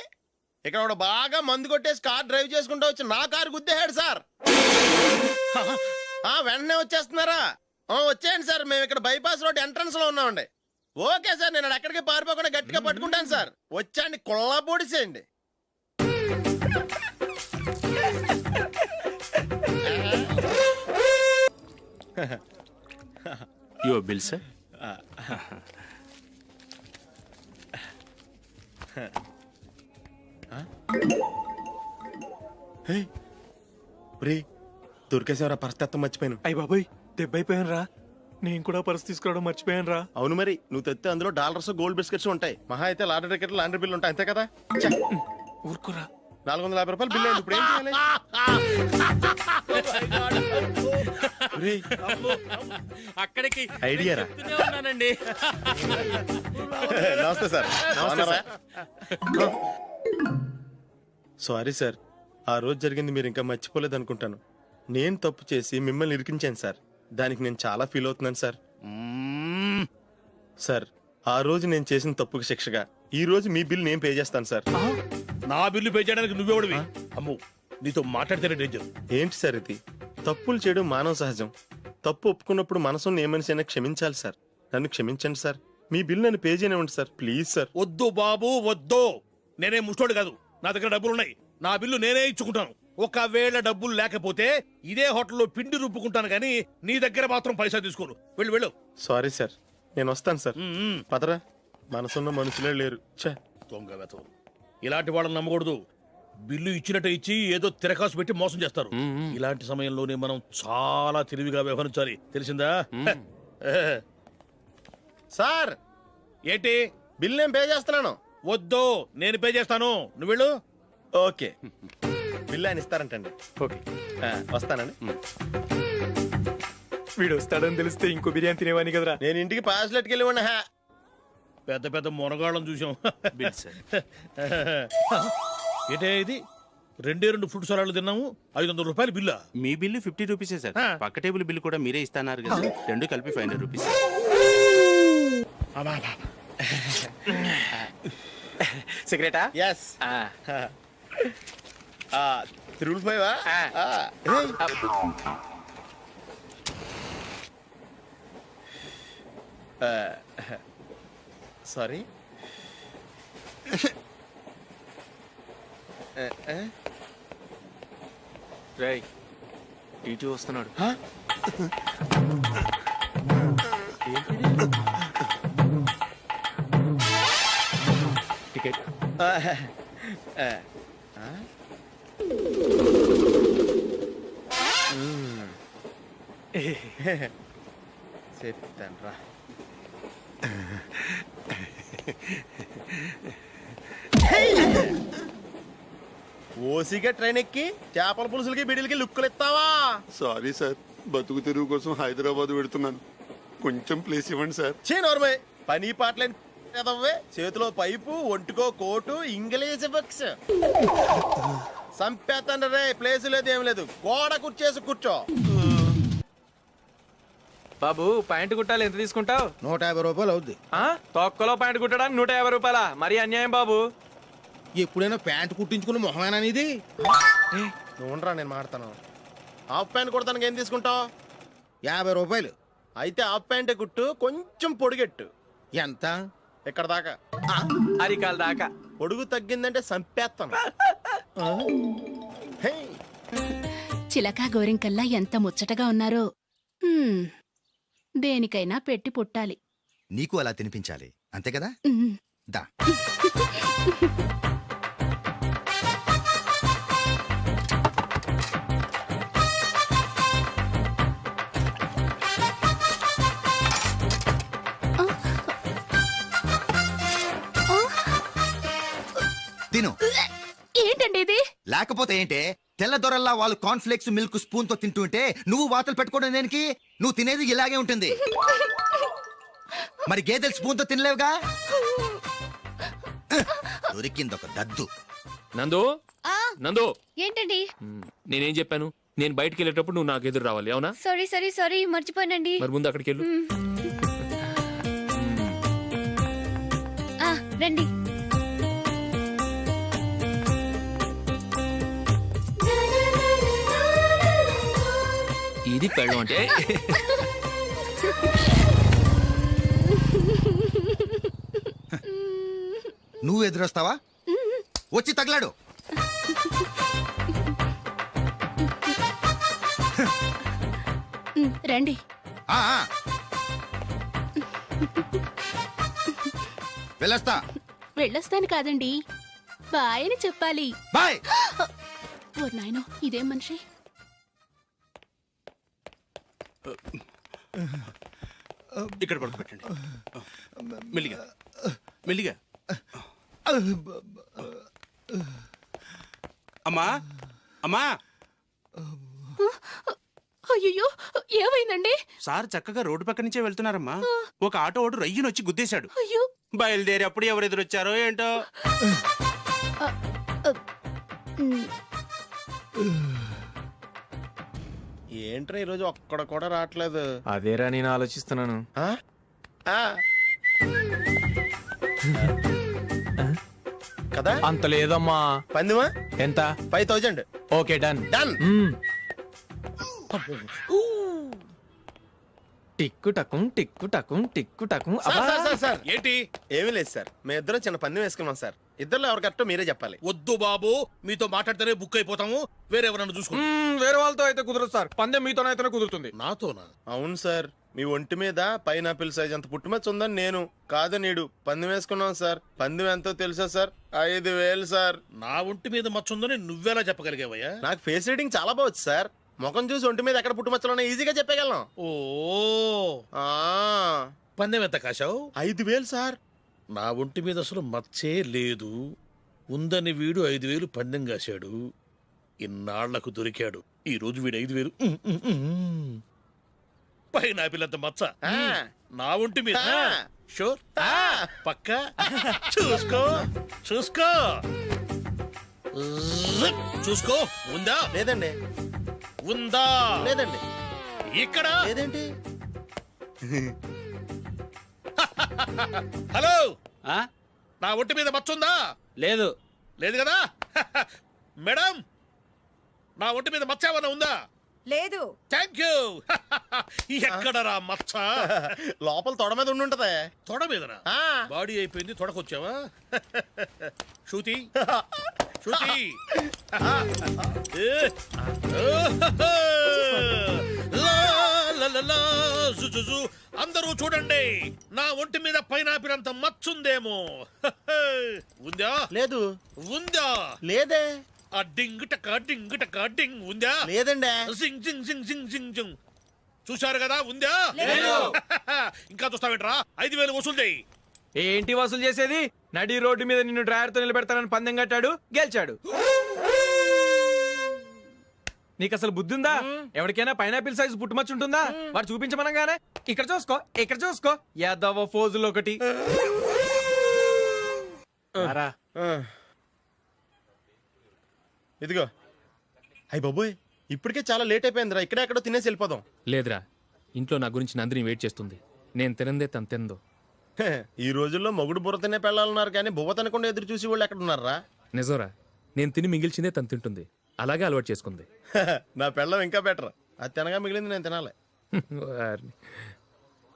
ఇక్కడ ఒకడు బాగా మందు కొట్టేసి కార్ డ్రైవ్ చేసుకుంటూ వచ్చి నా కారు గుద్దేశాడు సార్. వెంటనే వచ్చేస్తున్నారా? వచ్చేయండి సార్, మేము ఇక్కడ బైపాస్ రోడ్ ఎంట్రన్స్ లో ఉన్నామండి. ఓకే సార్, నేను ఎక్కడికి పారిపోకుండా గట్టిగా పట్టుకుంటాను సార్. వచ్చాండి, కుళ్ళ పొడిసేయండి. Your bill sir. దొరికేసేవరా, పరిస్థితి మర్చిపోయాను. అయ్య బాబాయ్, దెబ్బైపోయాను రా. నేను కూడా పర్స్ తీసుకురావడం మర్చిపోయాను రా. అవును మరి, నువ్వు తెస్తే అందులో డాలర్స్ గోల్డ్ బిస్కెట్స్ ఉంటాయి. మహా అయితే లాటరీ టికెట్ లాండ్రీ బిల్లు ఉంటాయి, అంతే కదా? ఊరుకురా. 450 రూపాయలు బిల్లు అయింది. ఇప్పుడు ఏం చేయాలి? అక్కడికి ఐడియా రా. ఉన్నానండి. నమస్తే సార్. సారీ సార్, ఆ రోజు జరిగింది మీరు ఇంకా మర్చిపోలేదు అనుకుంటాను. నేను తప్పు చేసి మిమ్మల్ని ఇరికించాను సార్, దానికి నేను చాలా ఫీల్ అవుతున్నాను సార్. సార్ ఆ రోజు నేను చేసిన తప్పుకి శిక్షగా ఈ రోజు మీ బిల్ నేను పే చేస్తాను సార్. నా బిల్లు పే చేయడానికి నువ్వెవడివి? అమ్మో, నీతో మాట్లాడితేనే డేంజర్. ఏంటి సార్ ఇది? తప్పులు చేయడం మానవ సహజం. తప్పు ఒప్పుకున్నప్పుడు మనసుని ఏ మనిషి అయినా క్షమించాలి సార్. నన్ను క్షమించండి సార్, మీ బిల్ నన్ను పే చేయనివ్వండి సార్, ప్లీజ్ సార్. వద్దు బాబు వద్దు, నేనే ముష్టోడు కాదు, నా దగ్గర డబ్బులు ఉన్నాయి. నా బిల్లు నేనే ఇచ్చుకుంటాను. ఒకవేళ డబ్బులు లేకపోతే ఇదే హోటల్లో పిండి రుబ్బుకుంటాను, కానీ నీ దగ్గర మాత్రం పైసా తీసుకోను. వెళ్ళు వెళ్ళు. సారీ సార్, నేను వస్తాను సార్. పదరా, మనసున్న మనుషులే లేరు. దొంగ వెతవు, ఇలాంటి వాళ్ళని నమ్మకూడదు. బిల్లు ఇచ్చినట్టు ఇచ్చి ఏదో తిరకాసు పెట్టి మోసం చేస్తారు. ఇలాంటి సమయంలోనే మనం చాలా తెలివిగా వ్యవహరించాలి, తెలిసిందా? సార్ ఏంటి? బిల్ నేను పే చేస్తున్నాను. వద్దు, నేను పే చేస్తాను, నువ్వు వెళ్ళు. ఓకే, బిల్ ఆయన ఇస్తారంటండి. ఓకే, వస్తానండి. వీడు వస్తాడని తెలిస్తే ఇంకో బిర్యానీ తినేవాని కదరా. నేను ఇంటికి పాస్లెట్కి వెళ్ళి ఉన్నా. పెద్ద పెద్ద మునగాళ్ళం చూసాం. ఏంటే ఇది? 2 ఫ్రూట్ సలాడ్లు తిన్నాము, 500 రూపాయలు బిల్లా? మీ బిల్లు 50 రూపీసే సార్. పక్క టేబుల్ బిల్లు కూడా మీరే ఇస్తాన్నారు కదా, రెండు కలిపి 500 రూపీస్. సిగరెటా? ఎస్. 355. సారీ. రేయ్ టీటీ వస్తున్నాడు. టికెట్. చెప్తాను రా. ఓసిగా ట్రైన్ ఎక్కి చేపల పులుసులకి బిడిలకి లుక్కులు ఇస్తావా? సారీ సార్, బతుకు తెరువు కోసం హైదరాబాద్ పెడుతున్నాను. కొంచెం ప్లేస్ ఇవ్వండి సార్. నోర్మే పని పాటలేని ఎదవ్వే. చేతిలో పైపు, ఒంటికో కోటు, ఇంగ్లీష్ బుక్స్. సంపేతండ్రి రే. ప్లేస్ లేదు ఏం లేదు, గోడ కుర్చేసి కూర్చో. బాబు ప్యాంటు కుట్టాలి, ఎంత తీసుకుంటావు? 150 రూపాయలు అవుద్ది. తొక్కలో ప్యాంటు కుట్టడానికి 150 రూపాయల? మరి అన్యాయం బాబు. ఎప్పుడైనా ప్యాంటు కుట్టించుకున్న మొహమేనా ఇది? నువ్వురా, నేను మాడతాను. హాఫ్ ప్యాంట్ కుడతానికి ఏం తీసుకుంటావు? 50 రూపాయలు. అయితే హాఫ్ ప్యాంటే కుట్టు, కొంచెం పొడిగెట్టు. ఎంత? ఇక్కడ దాకా, అరికాల దాకా. పొడుగు తగ్గిందంటే సంపేస్తాను. చిలకా గోరింకల్లా ఎంత ముచ్చటగా ఉన్నారో. దేనికైనా పెట్టి పుట్టాలి. నీకు అలా తినిపించాలి, అంతే కదా? దా. తిను. ఏంటండి ఇది? లేకపోతే ఏంటే, తెల్లదొరల్లా వాళ్ళు కార్న్ఫ్లేక్స్ మిల్క్ స్పూన్ తో తింటుంటే నువ్వు వాతలు పెట్టుకోవడం దేనికి? నువ్వు తినేది ఇలాగే ఉంటుంది. మరి గేదెలు స్పూన్ తో తినలేవుగా. దొరికింది ఒక దద్దు. నందు, నందు, ఏంటండి? నేనేం చెప్పాను? నేను బయటికి వెళ్ళేటప్పుడు నువ్వు నాకు ఎదురు రావాలి, అవునా? సారీ మర్చిపోయానండి. మరి ముందు అక్కడికి వెళ్ళు. రండి. ఇది పెళ్ళం అంటే. నువ్వు ఎదురొస్తావా? వచ్చి తగలాడు. రండి. వెళ్ళొస్తా. వెళ్ళొస్తాను కాదండి, బాయ్ అని చెప్పాలి. బాయ్. ఓ నాయనో, ఇదేం మనిషి? ఇక్కడ పడుకోబెట్టండి. మెల్లిగా మెల్లిగా. అమ్మా, అమ్మా. అయ్యో, ఏమైందండి? సార్ చక్కగా రోడ్డు పక్క నుంచే వెళ్తున్నారమ్మా. ఒక ఆటో ఓడు రయ్యనొచ్చి గుద్దేశాడు. అయ్యో. బయలుదేరి అప్పుడు ఎవరు ఎదురొచ్చారో ఏంటో. ఏంట్రా ఈరోజు ఒక్కడ కూడా రావట్లేదు? అదేరా నేను ఆలోచిస్తున్నాను. కదా అంత లేదమ్మా. పందిమా ఎంత? 5000. Okay, done. డన్. టిక్కు టకుం టిక్కు టకుం టిక్కు టకుం. సార్ ఏంటి? ఏమీ లేదు సార్, మేము ఇద్దరం చిన్న పందెం వేసుకున్నాం సార్. ఇద్దరు ఎవరు కరెక్టో మీరే చెప్పాలి. వద్దు బాబు, మీతో మాట్లాడితేనే బుక్ అయిపోతాము. వేరెవరన్నా చూసుకోండి. వేరే వాళ్ళతో అయితే కుదరదు సార్, పందెం మీతోనైతేనే కుదురుతుంది. నాతోనా? అవును సార్, మీ ఒంటి మీద పైనాపిల్ సైజ్ అంత పుట్టుమచ్చ ఉందని నేను కాదు నీడు పందెం వేసుకున్నాం సార్. పందెం ఎంతో తెలుసా సార్? 5000 సార్. నా ఒంటి మీద మచ్చ ఉందని నువ్వెలా చెప్పగలిగావయ్యా? నాకు ఫేస్ రీడింగ్ చాలా బాగుంది సార్. ముఖం చూసి ఒంటి మీద ఎక్కడ పుట్టుమచ్చలో ఈజీగా చెప్పగలను. ఓ, పందెం ఎంత కాశావు? 5000 సార్. నా ఒంటి మీద అసలు మచ్చే లేదు. ఉందని వీడు 5000 పందెం కాశాడు. ఇన్నాళ్లకు దొరికాడు. ఈ రోజు వీడు 5000. పైన పిల్లంత మచ్చ నా ఒంటి మీద. షూర్, పక్క. చూసుకో చూసుకో చూసుకో. ఉందా? లేదండి. ఉందా? లేదండి. ఇక్కడ లేదేంటి? హలో, నా ఒంటి మీద మచ్చుందా? లేదు. లేదు కదా? మేడం, నా ఒంటి మీద మచ్చ ఏమన్నా ఉందా? లేదు. Thank you. ఎక్కడరా మచ్చ? లోపల తొడ మీద ఉండుంటదే. తొడ మీదనా? బాడీ అయిపోయింది, తొడకొచ్చావా? శృతి శృతి. అందరూ చూడండి, నా ఒంటి మీద పైనాపిల్ అంత మచ్చుందేమో. ఉందా? లేదు. ఉందా? లేదే. ఆ డింగ్ టక డింగ్ టక డింగ్ ఉందా? లేదండి. జింగ్ జింగ్ జింగ్ జింగ్ జింగ్ జింగ్. చూశారు కదా, ఉందా? ఇంకా చూస్తావేంట్రా? 5,000 వసూలు చేయి. ఏంటి వసూలు చేసేది? నడి రోడ్డు మీద నిన్ను డ్రైవర్తో నిలబెడతానని పందెం కట్టాడు, గెలిచాడు. నీకు అసలు బుద్ధి ఉందా? ఎవరికైనా పైనాపిల్ సైజు పుట్టుమచ్చు ఉంటుందా? వాడు చూపించమనగానే ఇక్కడ చూసుకో, ఇక్కడ చూసుకో, యాదవ ఫోజులు ఒకటి. ఇదిగో. అయ్య బాబోయ్, ఇప్పటికే చాలా లేట్ అయిపోయిందిరా. ఇక్కడే ఎక్కడో తినేసి వెళ్ళిపోదాం. లేదురా, ఇంట్లో నా గురించి నందిని వెయిట్ చేస్తుంది. నేను తినందే తను తిందో. ఈ రోజుల్లో మొగుడు బుర్ర తినే పెళ్ళాలన్నారు కానీ బువ్వ తినకుండా ఎదురు చూసి వాళ్ళు ఎక్కడ ఉన్నారా? నిజంరా, నేను తిని మిగిల్చిందే తను తింటుంది. అలాగే అలవాటు చేసుకుంది. నా పెళ్ళం ఇంకా బెటర్. అది తినగా మిగిలింది నేను తినాలి.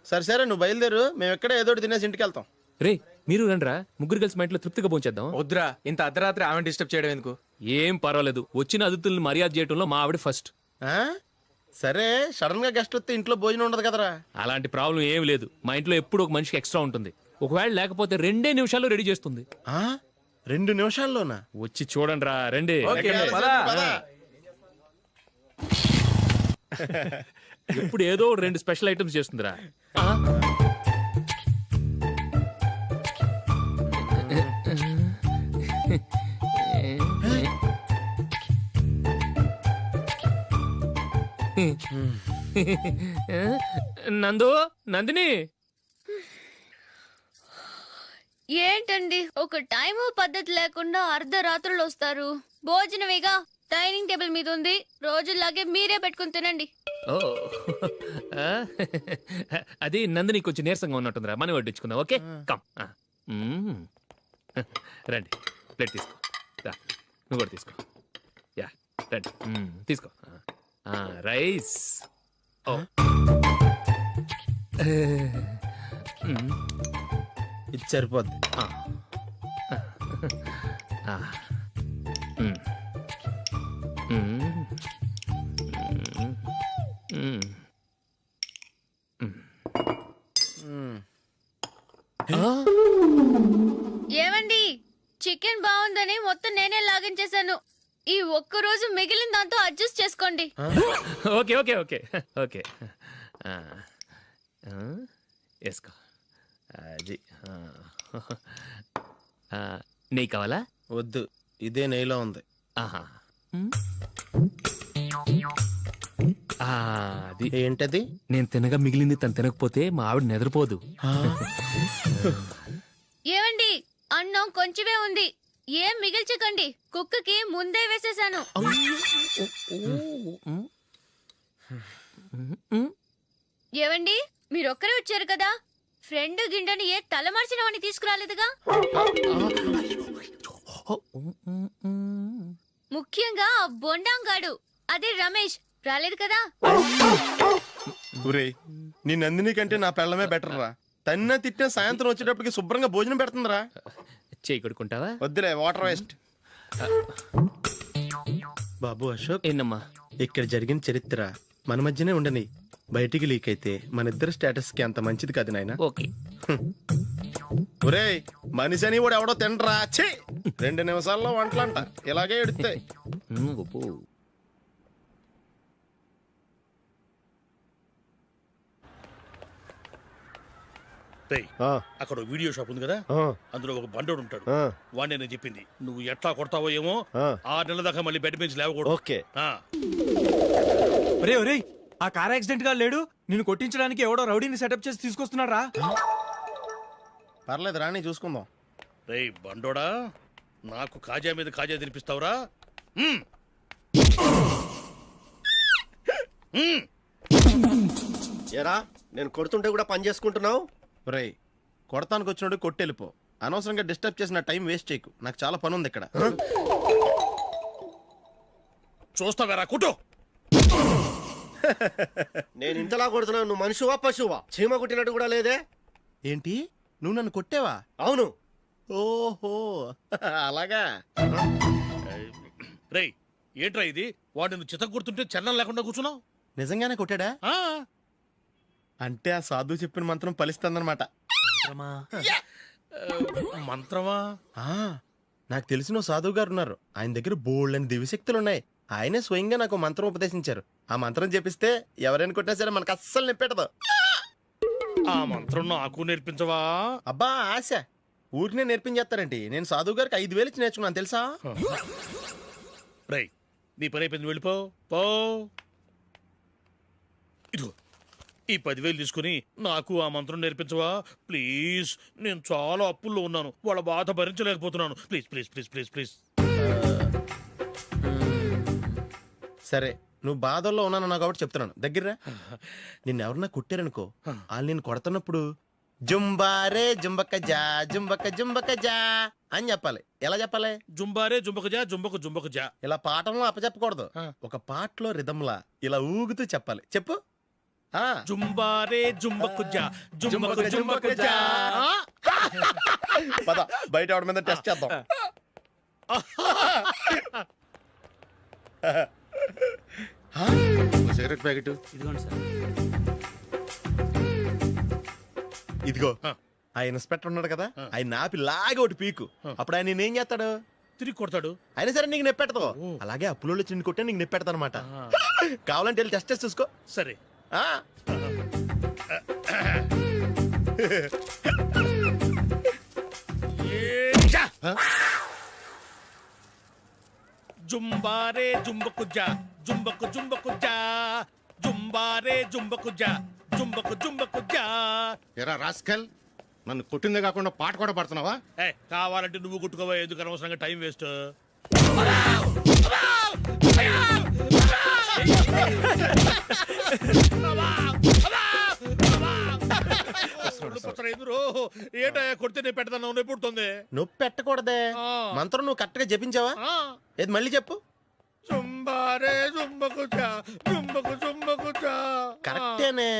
సరే సరే, నువ్వు బయలుదేరు. మేము ఎక్కడ ఏదో తినేసి ఇంటికి వెళ్తాం. రే, మీరు రండిరా, ముగ్గురు కలిసి మా ఇంట్లో తృప్తిగా పోంచేద్దాం. వద్దురా, ఇంత అర్ధరాత్రి ఆమె డిస్టర్బ్ చేయడం ఎందుకు? ఏం పర్వాలేదు, వచ్చిన అతిథుల్ని మర్యాద చేయడంలో మా ఆవిడ ఫస్ట్. సరే, సడన్ గా గెస్ట్ వస్తే ఇంట్లో భోజనం ఉండదు కదరా? అలాంటి ప్రాబ్లం ఏం లేదు. మా ఇంట్లో ఎప్పుడు ఒక మనిషికి ఎక్స్ట్రా ఉంటుంది. ఒకవేళ లేకపోతే 2 నిమిషాల్లో రెడీ చేస్తుంది. 2 నిమిషాల్లోనా? వచ్చి చూడండి రా, రండి. ఎప్పుడు ఏదో 2 స్పెషల్ ఐటమ్స్ చేస్తుందిరా. నందు, నందిని. ఏంటండి ఒక టైము పద్ధతి లేకుండా అర్ధరాత్రులు వస్తారు? భోజనమేగా డైనింగ్ టేబుల్ మీద ఉంది, రోజుల్లాగే మీరే పెట్టుకుని తినండి. ఓ, అది నందిని కొంచెం నీరసంగా ఉన్నట్టుందిరా, మనం వడ్డించుకుందాం. Okay, come. రండి, ప్లేట్ తీసుకో. రా, నువ్వు కూడా తీసుకో. యా, రండి, తీసుకో. రైస్. ఓ, ఇది సరిపోద్ది. ఏమండి, చికెన్ బాగుందని మొత్తం నేనే లాగించేశాను. ఈ ఒక్క రోజు మిగిలిన దాంతో అడ్జస్ట్ చేసుకోండి. Okay okay okay okay. వేసుకో. అది నెయ్యి కావాలా? వద్దు, ఇదే నెయ్యిలో ఉంది. ఆహా, అది ఏంటది? నేను తినగా మిగిలింది తను తినకపోతే మా ఆవిడ నిద్రపోదు. ఏమండి, అన్నం కొంచెమే ఉంది, ఏం మిగిల్చకండి. కుక్కకి ముందే వేసేసాను. ఏవండి, మీరొక్కరే వచ్చారు కదా, ఫ్రెండ్ గిండెని ఏ తలమార్చిన వాడిని తీసుకురాలేదుగా? ముఖ్యంగా ఆ బొండాంగాడు, అదే రమేష్, రాలేదు కదా? ఒరేయ్, నీ నందిని కంటే నా పెళ్ళమే బెటర్ రా. తన్న తిట్టిన సాయంత్రం వచ్చేటప్పటికి శుభ్రంగా భోజనం పెడుతుందిరా. చేయి కొడుకుంటావా? వద్దులే, వాటర్ వేస్ట్. బాబు అశోక్, ఏంటమ్మా? ఇక్కడ జరిగిన చరిత్ర మన మధ్యనే ఉండని. బయటికి లీక్ అయితే మన ఇద్దరు స్టేటస్ కి అంత మంచిది కాదు నాయన. ఓకే. ఒరేయ్, మనిషి అని కూడా ఎవడో తినరా. 2 నిమిషాల్లో వంటలంట, ఇలాగే ఎడితే. అక్కడ వీడియో షాప్ ఉంది కదా, అందులో ఒక బండోడు ఉంటాడు. వాడిని నేను చెప్పింది, నువ్వు ఎట్లా కొడతావో ఏమో, 6 నెలల దాకా మళ్ళీ బెడ్ నుంచి లేవకూడదు. ఓకే. ఒరే ఒరే, ఆ కార్ యాక్సిడెంట్ గా లేడు, నిన్ను కొట్టించడానికి ఎవడో రౌడీని సెటప్ చేసి తీసుకొస్తున్నారా? పర్లేదు రాని, చూసుకుందాం. రేయ్ బండోడా, నాకు కాజా మీద కాజా తినిపిస్తావురా? ఏరా, నేను కొడుతుంటే కూడా పని చేసుకుంటున్నావు? రేయ్, కొడతానికి వచ్చినోడు కొట్టెళ్ళిపో. అనవసరంగా డిస్టర్బ్ చేసిన టైం వేస్ట్ చేయకు. నాకు చాలా పని ఉంది ఇక్కడ. చూస్తావేరా కుట్టు. నేను ఇంతలా కొడుతున్నాను, నువ్వు మనిషివా పశువా? చీమ కుట్టినట్టు కూడా లేదే. ఏంటి, నువ్వు నన్ను కొట్టేవా? అవును. ఓహో అలాగా. రేయ్ ఏంట్రా ఇది? వాడు నువ్వు చిత్త గుర్తుంటే చలనం లేకుండా కూర్చున్నావు. నిజంగానే కొట్టాడా? అంటే ఆ సాధువు చెప్పిన మంత్రం ఫలిస్తుందన్నమాట. మంత్రమా? నాకు తెలిసిన ఓ సాధువు గారు ఉన్నారు. ఆయన దగ్గర బోల్డని దివ్యశక్తులు ఉన్నాయి. ఆయనే స్వయంగా నాకు మంత్రం ఉపదేశించారు. ఆ మంత్రం చెప్పిస్తే ఎవరైనా కొట్టినా సరే మనకు అస్సలు నిప్పెట్టదు. ఆ మంత్రం నాకు నేర్పించవా? అబ్బా ఆశ, ఊరినే నేర్పించేస్తారండి. నేను సాధువు గారికి 5,000 ఇచ్చి నేర్చుకున్నాను తెలుసా? రేయ్ నీ పని అయిపోయింది, వెళ్ళిపో పో. ఇదిగో ఈ 10,000 తీసుకుని నాకు ఆ మంత్రం నేర్పించవా ప్లీజ్? నేను చాలా అప్పుల్లో ఉన్నాను, వాళ్ళ బాధ భరించలేకపోతున్నాను. Please please please please please. సరే, నువ్వు బాధల్లో ఉన్నాను నాకు కాబట్టి చెప్తున్నాను. దగ్గర నిన్నెవరన్నా కుట్టారనుకో, వాళ్ళు నేను కొడుతున్నప్పుడు జుంబారే జుంబక జా జుంబక జుంబక జా అని చెప్పాలి. ఎలా చెప్పాలి? జుంబారే జుంబకు జా జుంబకు జుంబకు జా. ఇలా పాఠంలో అప్పచెప్పకూడదు. ఒక పాటలో రిధంలా ఇలా ఊగుతూ చెప్పాలి. చెప్పు. జుంబారే జుంబకు జా జుంబకు జుంబకు జా. పద బయట ఆవిడ మీద టెస్ట్ చేద్దాం. సిగరెట్ ప్యాకెట్ ఇదిగోండి సార్. ఇదిగో. ఆ ఇన్స్పెక్టర్ ఉన్నాడు కదా, ఆయన ఆపి లాగే ఒకటి పీకు. అప్పుడు ఆయన నేనేం చేస్తాడు? తిరిగి కొడతాడు. అయినా సరే నీకు నెప్పెడతావు. అలాగే అప్పులో చిన్న కొట్టే నీకు నెప్పెడతా అనమాట. కావాలంటే వెళ్ళి టెస్ట్ చేసి చూసుకో. సరే. జుంబారే జుంబకు జా జుంబకు జుంబకు జా జుంబారే జుంబకు జా జుంబకు జుంబకు జా. ఎరా రాస్కల్, నన్ను కొట్టిందే కాకుండా పాట కూడా పడుతున్నావా? కావాలంటే నువ్వు కొట్టుకోవా, ఎందుకు అనవసరంగా టైం వేస్ట్. ఏంటో కొడితే నేను పెడతాను, నొప్పి పుడుతుంది. నొప్పి పెట్టకూడదే. మంత్రం నువ్వు కరెక్ట్ గా జపించావా? ఏది మళ్ళీ చెప్పు. జుంబారే జుంబకు జా జుంబకు జుంబకు జా. కరెక్టేనే.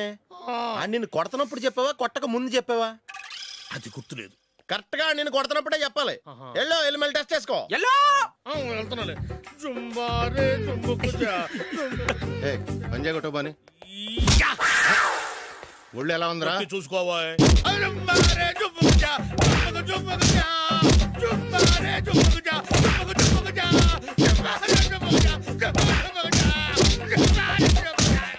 నిన్ను కొడుతున్నప్పుడు చెప్పావా, కొట్టక ముందు చెప్పావా? అది గుర్తులేదు. కరెక్ట్ గా నేను కొడుతున్నప్పుడే చెప్పాలి. వెళ్ళి మళ్ళీ టెస్ట్ చేసుకో. వెళ్తున్నాలే. జుంబారే జుంబకు జా. పంజా కొట్టు బాని. ఒళ్ళు ఎలా ఉందిరా చూసుకోవా. జుంబారే జుంబకు జా